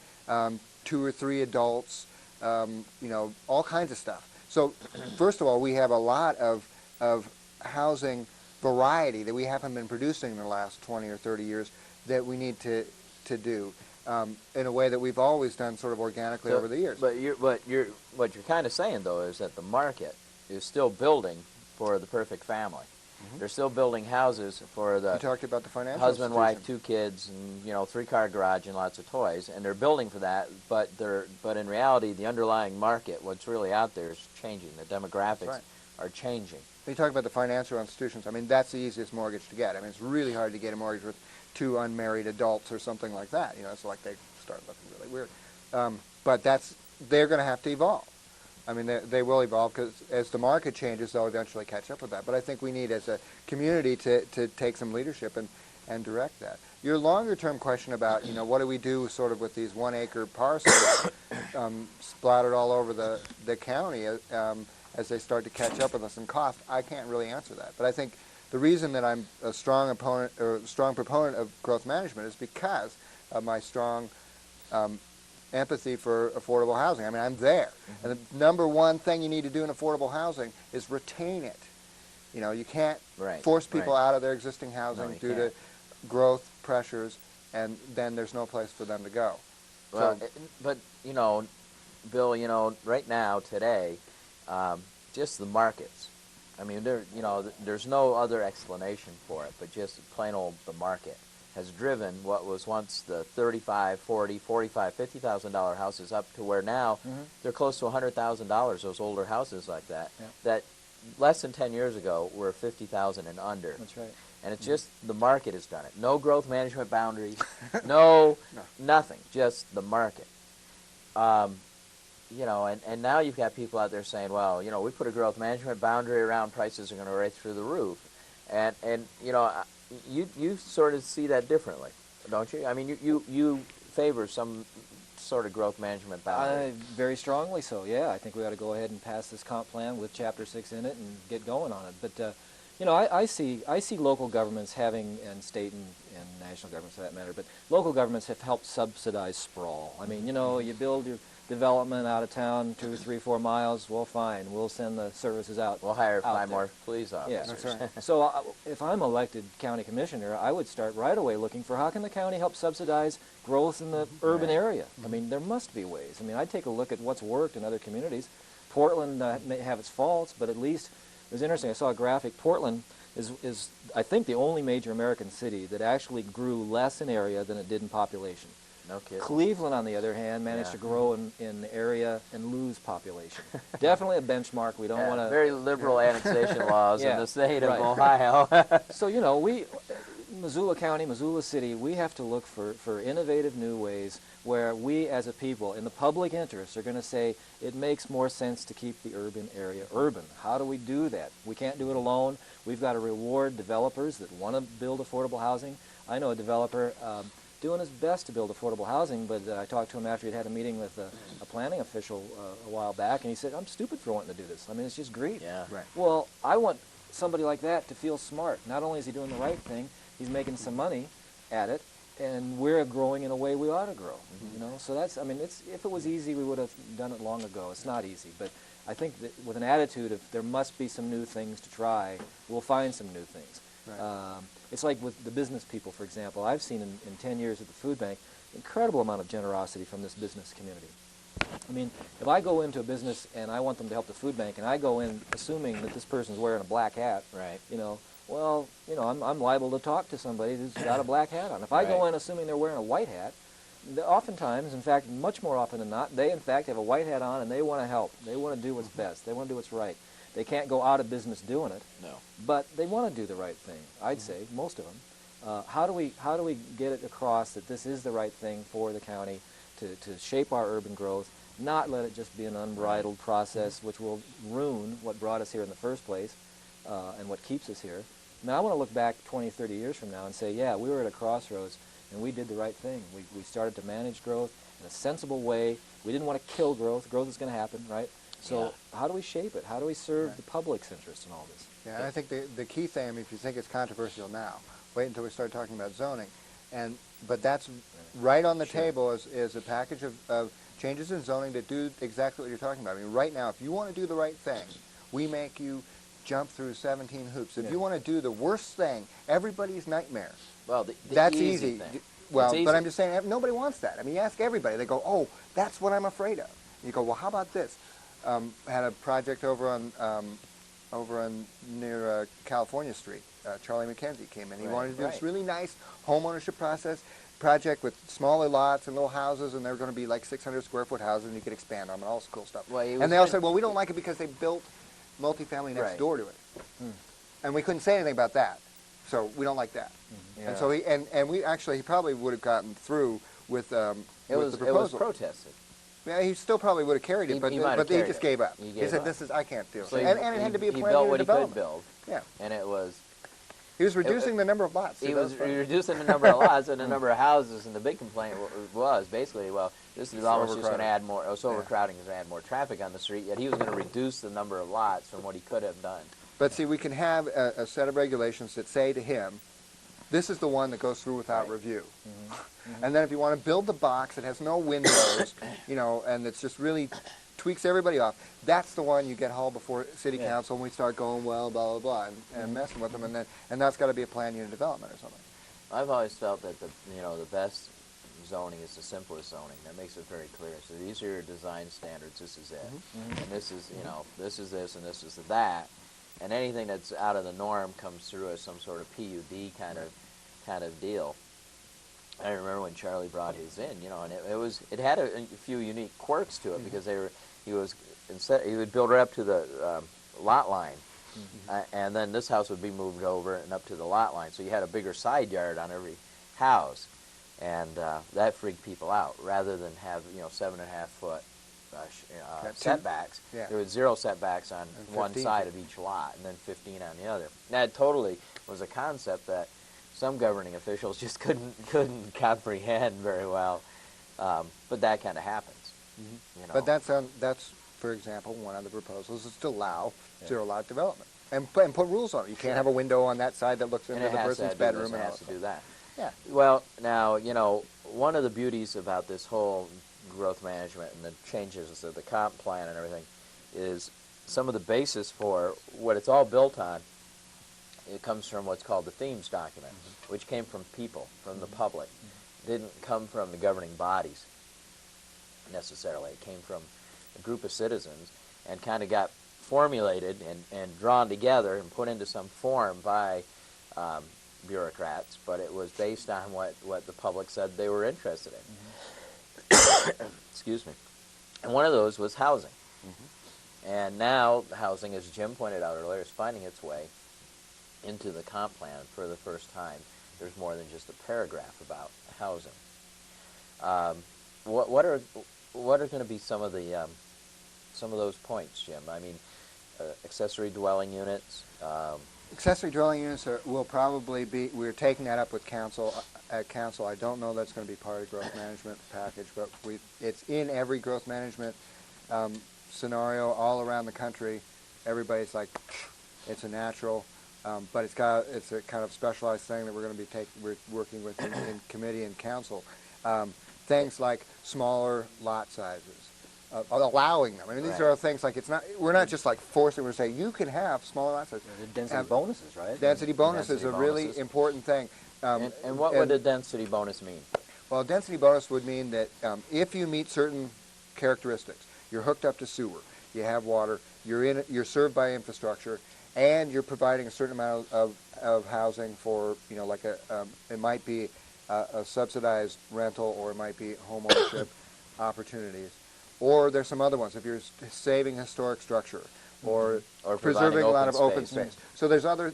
2 or 3 adults, all kinds of stuff. So, first of all, we have a lot of housing variety that we haven't been producing in the last 20 or 30 years that we need to do in a way that we've always done sort of organically over the years. But what you're kind of saying, though, is that the market is still building for the perfect family. They're still building houses for the You talked about the financial husband, wife, institution. 2 kids, and 3-car garage and lots of toys, and they're building for that. But in reality, the underlying market, what's really out there, is changing. The demographics Right. are changing. You talk about the financial institutions. I mean, that's the easiest mortgage to get. I mean, it's really hard to get a mortgage with 2 unmarried adults or something like that. It's like they start looking really weird. But they're going to have to evolve. I mean, they will evolve because as the market changes, they'll eventually catch up with that. But I think we need, as a community, to take some leadership and direct that. Your longer-term question about, what do we do sort of with these 1-acre parcels splattered all over the county as they start to catch up with us in cost, I can't really answer that. But I think the reason that I'm a strong proponent of growth management is because of my strong empathy for affordable housing. I mean, I'm there. And the number one thing you need to do in affordable housing is retain it. You can't force people out of their existing housing due to growth pressures, and then there's no place for them to go. Well, but, Bill, right now, today, just the markets. I mean, there's no other explanation for it, but just plain old the market has driven what was once the $35, $40, $45, $50,000 houses up to where now they're close to $100,000. Those older houses like that, that less than 10 years ago were 50,000 and under. That's right. And it's just the market has done it. No growth management boundaries, no, nothing, just the market. You know, and now you've got people out there saying, well, you know, we put a growth management boundary around, prices are going to race through the roof. And you know, you sort of see that differently, don't you? I mean, you favor some sort of growth management boundary. Very strongly so, yeah. I think we ought to go ahead and pass this comp plan with Chapter 6 in it and get going on it. But, you know, I see local governments having, and state and national governments for that matter, but local governments have helped subsidize sprawl. I mean, you know, you build your development out of town 2, 3, 4 miles, well, fine, we'll send the services out. We'll hire 5 more police officers. That's right. So if I'm elected county commissioner, I would start right away looking for how can the county help subsidize growth in the urban area. I mean, there must be ways. I mean, I'd take a look at what's worked in other communities. Portland may have its faults, but at least it was interesting. I saw a graphic. Portland is I think, the only major American city that actually grew less in area than it did in population. No kidding. Cleveland, on the other hand, managed to grow in area and lose population. Definitely a benchmark. We don't want to... Very liberal annexation laws in the state of Ohio. So, you know, Missoula County, Missoula City, we have to look for innovative new ways where we as a people, in the public interest, are going to say it makes more sense to keep the urban area urban. How do we do that? We can't do it alone. We've got to reward developers that want to build affordable housing. I know a developer doing his best to build affordable housing, but I talked to him after he'd had a meeting with a planning official a while back, and he said, I'm stupid for wanting to do this. I mean, it's just greed. Yeah. Right. Well, I want somebody like that to feel smart. Not only is he doing the right thing, he's making some money at it, and we're growing in a way we ought to grow. You know, so that's, I mean, if it was easy, we would have done it long ago. It's not easy, but I think that with an attitude of there must be some new things to try, we'll find some new things. Right. It's like with the business people, for example. I've seen in 10 years at the food bank, incredible amount of generosity from this business community. I mean, if I go into a business and I want them to help the food bank, and I go in assuming that this person's wearing a black hat, you know, well, you know, I'm liable to talk to somebody who's got a black hat on. If I go in assuming they're wearing a white hat, oftentimes, in fact, much more often than not, they in fact have a white hat on and they want to help. They want to do what's best. They want to do what's right. They can't go out of business doing it. No. But they want to do the right thing, I'd say, most of them. How do we get it across that this is the right thing for the county to shape our urban growth, not let it just be an unbridled process which will ruin what brought us here in the first place and what keeps us here. Now, I want to look back 20, 30 years from now and say, yeah, we were at a crossroads and we did the right thing. We started to manage growth in a sensible way. We didn't want to kill growth. Growth is going to happen, right? So how do we shape it? How do we serve the public's interest in all this? Yeah, I think the key thing, I mean, if you think it's controversial now, wait until we start talking about zoning. But that's right on the table is a package of changes in zoning that do exactly what you're talking about. I mean, right now, if you want to do the right thing, we make you jump through 17 hoops. If you want to do the worst thing, everybody's nightmare. Well, that's easy. Well, but I'm just saying, nobody wants that. I mean, you ask everybody, they go, oh, that's what I'm afraid of. You go, well, how about this? Had a project over on near California Street. Charlie McKenzie came in. He wanted to do this really nice home ownership project with smaller lots and little houses, and they were going to be like 600 square foot houses, and you could expand on them and all this cool stuff. Well, and they all said, well, we don't like it because they built multifamily next door to it. And we couldn't say anything about that. So we don't like that. And so he probably would have gotten through with the proposal. It was protested. Yeah, he still probably would have carried it, but he just gave up. He said, I can't do it. So and it had to be a he plan built of what development. He could build. Yeah. And it was... He was reducing the number of lots. He was reducing the number of lots and the number of houses, and the big complaint was basically, well, this development's just going to add more, overcrowding is going to add more traffic on the street, yet he was going to reduce the number of lots from what he could have done. But see, we can have a set of regulations that say to him, this is the one that goes through without review. And then if you want to build the box that has no windows, you know, and it's just really tweaks everybody off, that's the one you get hauled before city council and we start going, well, blah, blah, blah, and messing with them, and that's got to be a planned unit development or something. I've always felt that the best zoning is the simplest zoning. That makes it very clear. So these are your design standards. This is it, and this is this is this, and this is that. and anything that's out of the norm comes through as some sort of PUD kind of deal. I remember when Charlie brought his in, and it had a few unique quirks to it because he would build right up to the lot line, and then this house would be moved over and up to the lot line, so you had a bigger side yard on every house, and that freaked people out. Rather than have 7.5 foot setbacks, there was 0 setbacks on one side of each lot, and then 15 on the other. That totally was a concept that some governing officials just couldn't comprehend very well, but that kind of happens. But that's, for example, one of the proposals is to allow zero-lot development and put rules on it. You can't have a window on that side that looks into the person's bedroom. It has to do that. Yeah. Well, now, one of the beauties about this whole growth management and the changes to the comp plan and everything is some of the basis for what it's all built on. It comes from what's called the themes document, which came from people, from the public. It didn't come from the governing bodies necessarily. It came from a group of citizens and kind of got formulated and drawn together and put into some form by bureaucrats, but it was based on what the public said they were interested in. Excuse me. And one of those was housing. And now housing, as Jim pointed out earlier, is finding its way into the comp plan for the first time. There's more than just a paragraph about housing. What are going to be some of those points, Jim? I mean, accessory dwelling units. Accessory dwelling units will probably be. We're taking that up with council. At council, I don't know that's going to be part of the growth management package, but it's in every growth management scenario all around the country. Everybody's like, it's a natural. But it's a kind of specialized thing that we're going to be we're working with in committee and council. Things like smaller lot sizes, allowing them. I mean, these are all things like we're not just like forcing. We're saying you can have smaller lot sizes. The density bonuses, right? Density bonus is a really important thing. And what would a density bonus mean? Well, a density bonus would mean that if you meet certain characteristics, you're hooked up to sewer, you have water, you're served by infrastructure, and you're providing a certain amount of housing for, like it might be a subsidized rental, or it might be home ownership opportunities. Or there's some other ones, if you're saving historic structure, or preserving a lot of open space. So there's other,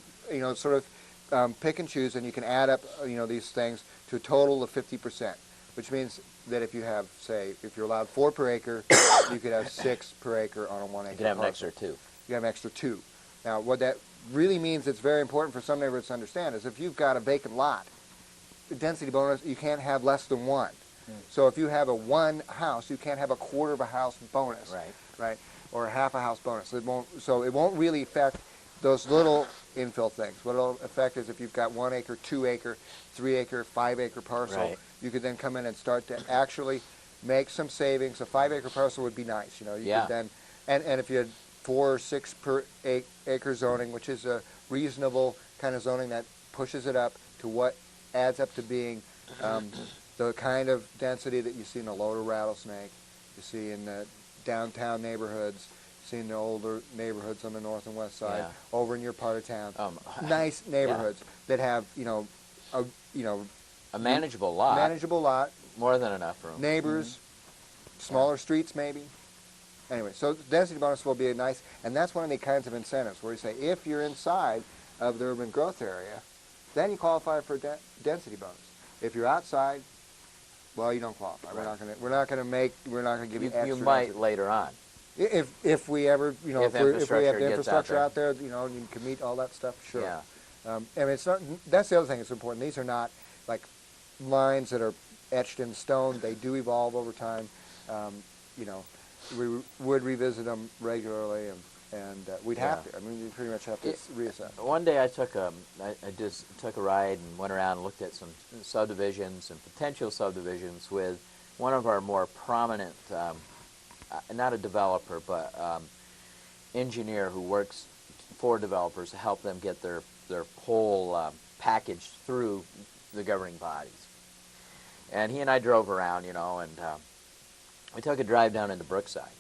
sort of pick and choose, and you can add up, these things to a total of 50%, which means that if you have, say, if you're allowed 4 per acre, you could have 6 per acre on a 1 acre You could have parcel. an extra 2. You have an extra 2. Now, what that really means, it's very important for some neighborhoods to understand, is if you've got a vacant lot, the density bonus, you can't have less than 1. So if you have a 1 house, you can't have a quarter of a house bonus, right? Or a half a house bonus. It won't really affect those little infill things. What it'll affect is if you've got 1 acre, 2 acre, 3 acre, 5 acre parcel, you could then come in and start to actually make some savings. A 5 acre parcel would be nice, you could then, and if you had 4 or 6 per acre zoning, which is a reasonable kind of zoning that pushes it up to what adds up to being the kind of density that you see in the Lower Rattlesnake, you see in the downtown neighborhoods, you see in the older neighborhoods on the north and west side, over in your part of town. Nice neighborhoods that have, a manageable lot. Manageable lot. More than enough room. Neighbors, smaller streets maybe. Anyway, so density bonus will be nice, and that's one of the kinds of incentives where you say if you're inside of the urban growth area, then you qualify for density bonus. If you're outside, well, you don't qualify. We're not going to give you extra. You might density. later on. If we ever, if we have the infrastructure out there, you can meet all that stuff. Sure. Yeah. I mean, it's not. That's the other thing that's important. These are not like lines that are etched in stone. They do evolve over time. We would revisit them regularly, and we'd have to. I mean, we pretty much have to reassess. One day I just took a ride and went around and looked at some subdivisions and potential subdivisions with one of our more prominent, not a developer, but engineer who works for developers to help them get their whole package through the governing bodies. And he and I drove around, and we took a drive down into Brookside.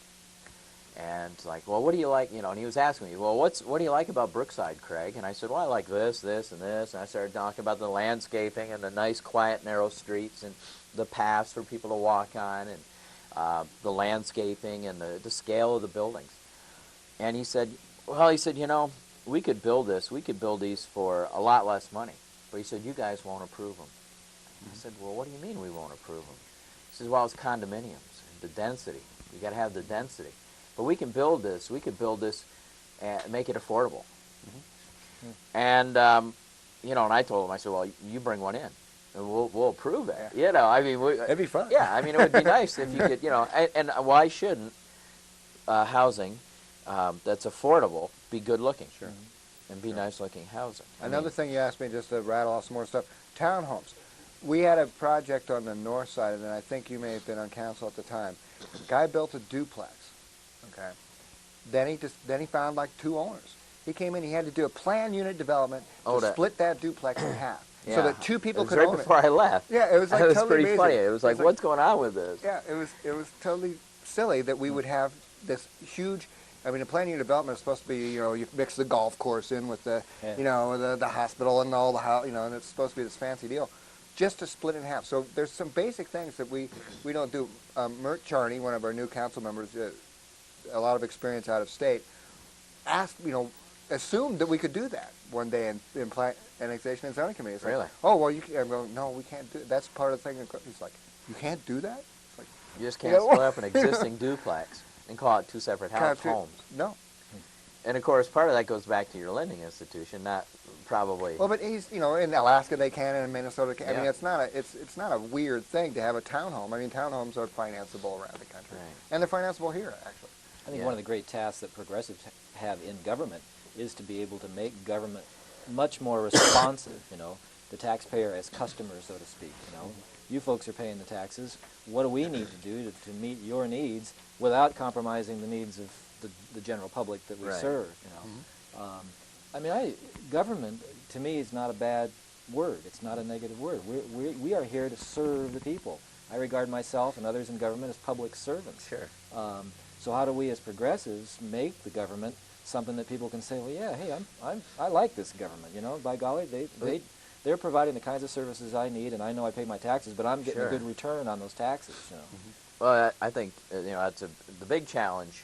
And it's like, well, what do you like? You know, and he was asking me, well, what do you like about Brookside, Craig? And I said, well, I like this, this, and this. And I started talking about the landscaping and the nice, quiet, narrow streets and the paths for people to walk on and the landscaping and the scale of the buildings. And he said, well, you know, we could build this. We could build these for a lot less money. But he said, you guys won't approve them. I said, well, what do you mean we won't approve them? He says, well, it's condominiums, the density. You got to have the density. But we can build this. We could build this and make it affordable. And, you know, and I told him, I said, well, you bring one in, and we'll approve it. You know, I mean, It'd be fun. Yeah, I mean, it would be nice if you could, you know, and why shouldn't housing that's affordable be good looking? Sure. And be nice looking housing. Another thing you asked me, just to rattle off some more stuff, townhomes. We had a project on the north side, and I think you may have been on council at the time. The guy built a duplex. Okay. Then he found like 2 owners. He came in. He had to do a planned unit development to split that duplex in half, so that 2 people could own it. Right before I left. Yeah, it was like it was totally pretty amazing. funny. It was like, what's going on with this? Yeah, it was totally silly that we would have this huge. I mean, a planned unit development is supposed to be, you know, you mix the golf course in with the, you know, the hospital and all the house, you know, and it's supposed to be this fancy deal, just to split in half. So there's some basic things that we don't do. Mert Charney, one of our new council members, a lot of experience out of state, asked, you know, assumed that we could do that one day in annexation and zoning committee. Really? Like, oh, well, I'm going, no, we can't do it. That's part of the thing. He's like, you can't do that? It's like, You just can't split up an existing duplex and call it 2 separate homes. No. And of course, part of that goes back to your lending institution, not probably. Well, but he's, you know, in Alaska they can, and in Minnesota they can. Yeah. I mean, it's not a weird thing to have a townhome. I mean, townhomes are financeable around the country, and they're financeable here, actually. I think one of the great tasks that progressives have in government is to be able to make government much more responsive, you know, the taxpayer as customers, so to speak, you know. You folks are paying the taxes. What do we need to do to meet your needs without compromising the needs of the general public that we serve, you know? I mean, government, to me, is not a bad word. It's not a negative word. We are here to serve the people. I regard myself and others in government as public servants. Sure. So how do we as progressives make the government something that people can say, well, yeah, hey, I like this government, you know, by golly, they're providing the kinds of services I need, and I know I pay my taxes, but I'm getting a good return on those taxes, you know. Well, I think, you know, that's the big challenge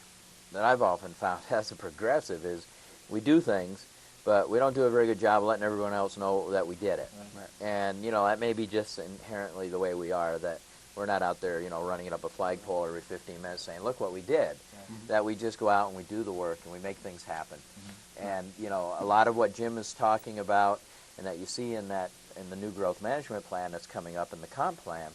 that I've often found as a progressive is we do things, but we don't do a very good job of letting everyone else know that we did it. Right. And, you know, that may be just inherently the way we are, that we're not out there, you know, running it up a flagpole every 15 minutes saying, look what we did. That we just go out and we do the work and we make things happen. And, you know, a lot of what Jim is talking about and that you see in the new growth management plan that's coming up in the comp plan,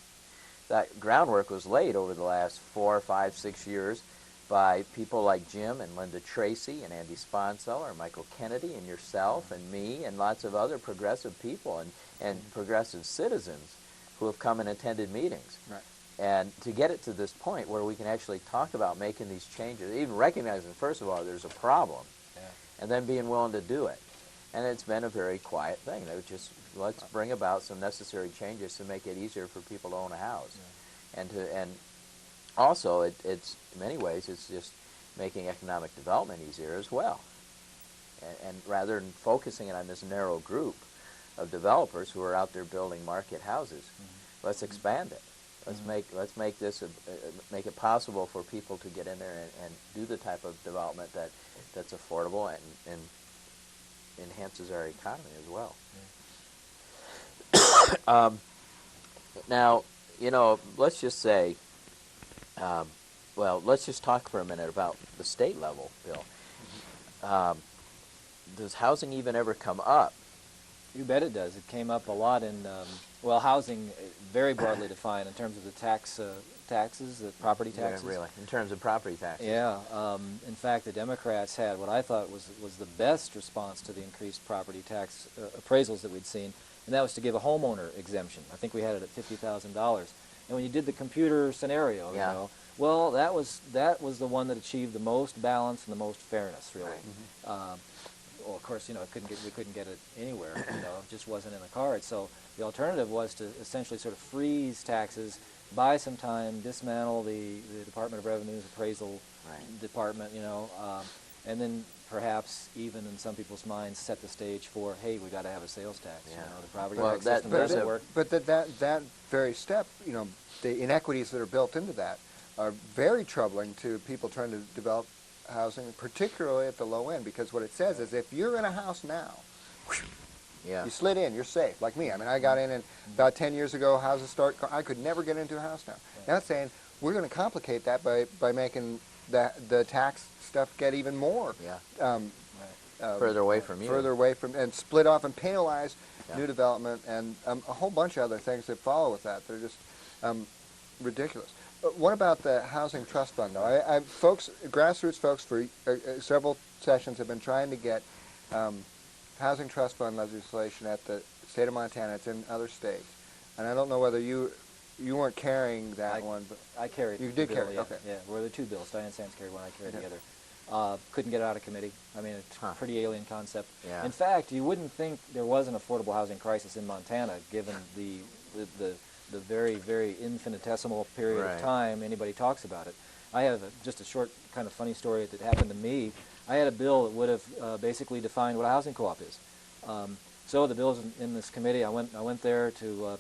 that groundwork was laid over the last 4, 5, 6 years by people like Jim and Linda Tracy and Andy Sponseller, Michael Kennedy and yourself and me and lots of other progressive people and progressive citizens who have come and attended meetings. Right. And to get it to this point where we can actually talk about making these changes, even recognizing, first of all, there's a problem, and then being willing to do it. And it's been a very quiet thing. They would just, let's bring about some necessary changes to make it easier for people to own a house. And also, it's in many ways, it's just making economic development easier as well. And rather than focusing it on this narrow group of developers who are out there building market houses, let's expand it. Let's make this make it possible for people to get in there and do the type of development that's affordable and enhances our economy as well. Now, you know, let's just say, well, let's just talk for a minute about the state level, Bill. Does housing even ever come up? You bet it does. It came up a lot in, well, housing, very broadly defined in terms of the taxes, the property taxes. Yeah, really, in terms of property taxes. Yeah. In fact, the Democrats had what I thought was the best response to the increased property tax appraisals that we'd seen, and that was to give a homeowner exemption. I think we had it at $50,000. And when you did the computer scenario, you know, well, that was the one that achieved the most balance and the most fairness, really. Right. Well, of course, you know, we couldn't get it anywhere. You know, it just wasn't in the cards. So the alternative was to essentially sort of freeze taxes buy some time, dismantle the Department of Revenue's appraisal Right. department, and then perhaps even in some people's minds set the stage for, hey, we got to have a sales tax. Yeah. The property Well, tax that- system but doesn't that- work. But that very step, the inequities that are built into that are very troubling to people trying to develop housing, particularly at the low end, because what it says is if you're in a house now, Yeah. you slid in, you're safe. Like me. I mean, I got in and about 10 years ago, houses I could never get into a house now. Now it's saying we're going to complicate that by making the tax stuff get even more Yeah. Further away from you. further away from, and split off and penalize Yeah. new development and a whole bunch of other things that follow with that. They're just ridiculous. What about the housing trust fund, though? Grassroots folks for several sessions have been trying to get housing trust fund legislation at the state of Montana. It's in other states, and I don't know whether you weren't carrying that one, but I carried you the did bill, carry. yeah. Okay. Yeah, we're the two bills. Diane Sands carried one, I carried Yeah. the other. Couldn't get it out of committee. I mean, it's Huh. a pretty alien concept. Yeah. In fact, you wouldn't think there was an affordable housing crisis in Montana, given the very, very infinitesimal period Right. of time anybody talks about it. I have just a short kind of funny story that happened to me. I had a bill that would have basically defined what a housing co-op is. So the bill's in this committee. I went there to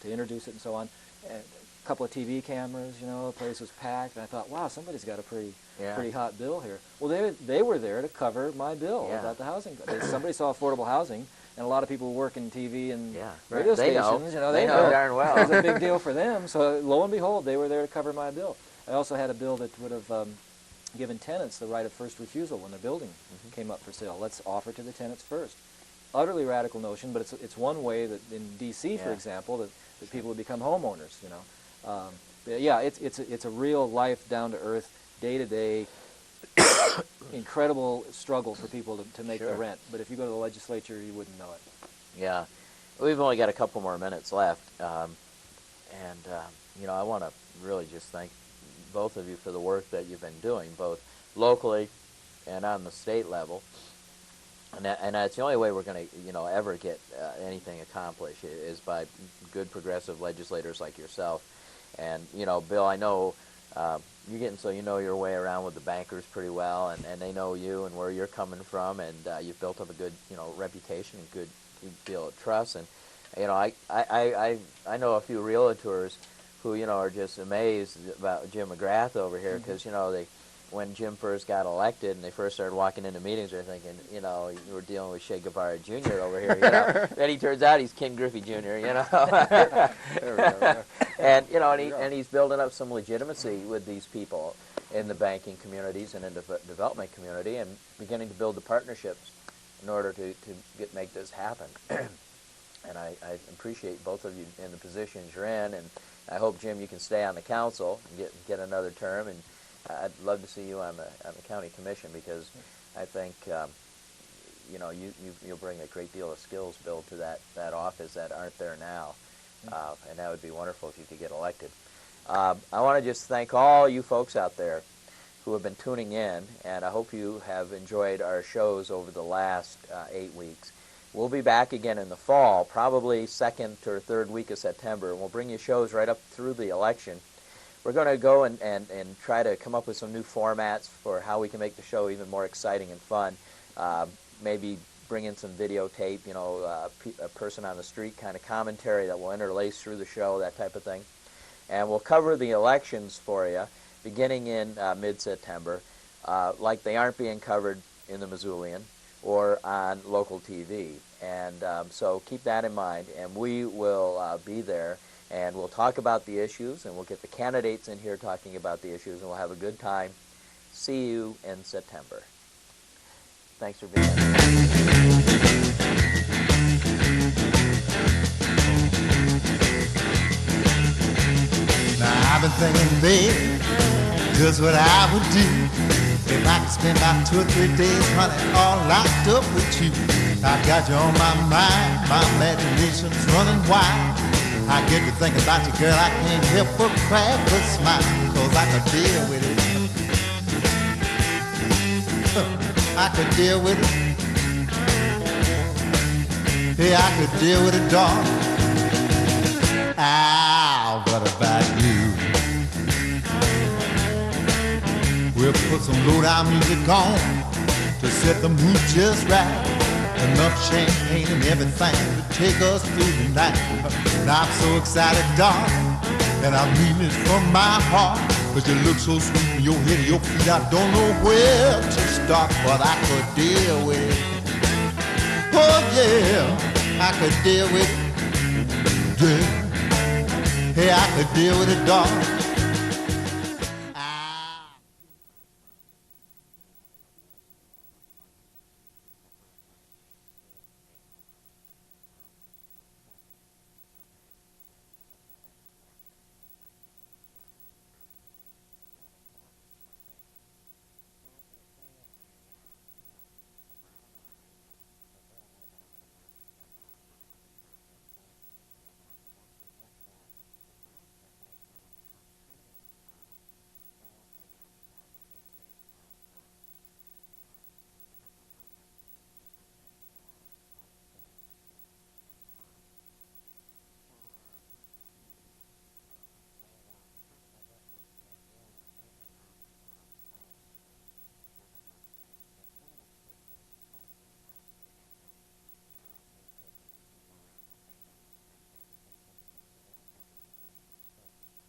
introduce it and so on. A couple of TV cameras, the place was packed. And I thought, wow, somebody's got a pretty hot bill here. Well, they were there to cover my bill Yeah. about the housing. Somebody saw affordable housing, and a lot of people who work in TV and Yeah. radio They know. stations. They know darn well. It was a big deal for them. So lo and behold, they were there to cover my bill. I also had a bill that would have given tenants the right of first refusal when their building came up for sale. Let's offer to the tenants first. Utterly radical notion, but it's one way that in D.C., for Yeah. example, that people would become homeowners. But yeah, it's a real life, down to earth, day to day, incredible struggle for people to make the Sure. rent. But if you go to the legislature, you wouldn't know it. Yeah. We've only got a couple more minutes left. I want to really just thank both of you for the work that you've been doing, both locally and on the state level. And that's the only way we're going to, ever get anything accomplished is by good progressive legislators like yourself. And, Bill, I know you're getting so you know your way around with the bankers pretty well, and they know you and where you're coming from, and you've built up a good, reputation and good deal of trust. And, I know a few realtors who, are just amazed about Jim McGrath over here because, when Jim first got elected and they first started walking into meetings, they're thinking, you were dealing with Che Guevara Jr. over here, Then he turns out he's Ken Griffey Jr., There we go. and he's building up some legitimacy with these people in the banking communities and in the development community and beginning to build the partnerships in order to make this happen. And I appreciate both of you in the positions you're in, and I hope, Jim, you can stay on the council and get another term, and I'd love to see you on the county commission because I think you'll bring a great deal of skills, Bill, to that office that aren't there now, and that would be wonderful if you could get elected. I want to just thank all you folks out there who have been tuning in, and I hope you have enjoyed our shows over the last 8 weeks. We'll be back again in the fall, probably second or third week of September, and we'll bring you shows right up through the election. We're going to go and try to come up with some new formats for how we can make the show even more exciting and fun. Maybe bring in some videotape, a person on the street kind of commentary that will interlace through the show, that type of thing. And we'll cover the elections for you beginning in mid-September, like they aren't being covered in the Missoulian or on local TV. And so keep that in mind, and we will be there. And we'll talk about the issues, and we'll get the candidates in here talking about the issues, and we'll have a good time. See you in September. Thanks for being here. Now I've been thinking, babe, just what I would do if I could spend about 2 or 3 days, honey, all locked up with you. I got you on my mind, my imagination's running wild. I get to thinking about you, girl, I can't help but crack but smile, 'cause I could deal with it. I could deal with it. Yeah, I could deal with it, darling. Ah, what about you? We'll put some low-down music on to set the mood just right. Enough champagne and everything to take us through the night. And I'm so excited, darling, and I mean it from my heart. 'Cause you look so sweet in your head and your feet. I don't know where to start, but I could deal with it. Oh yeah, I could deal with it. Yeah. Hey, I could deal with it, darling.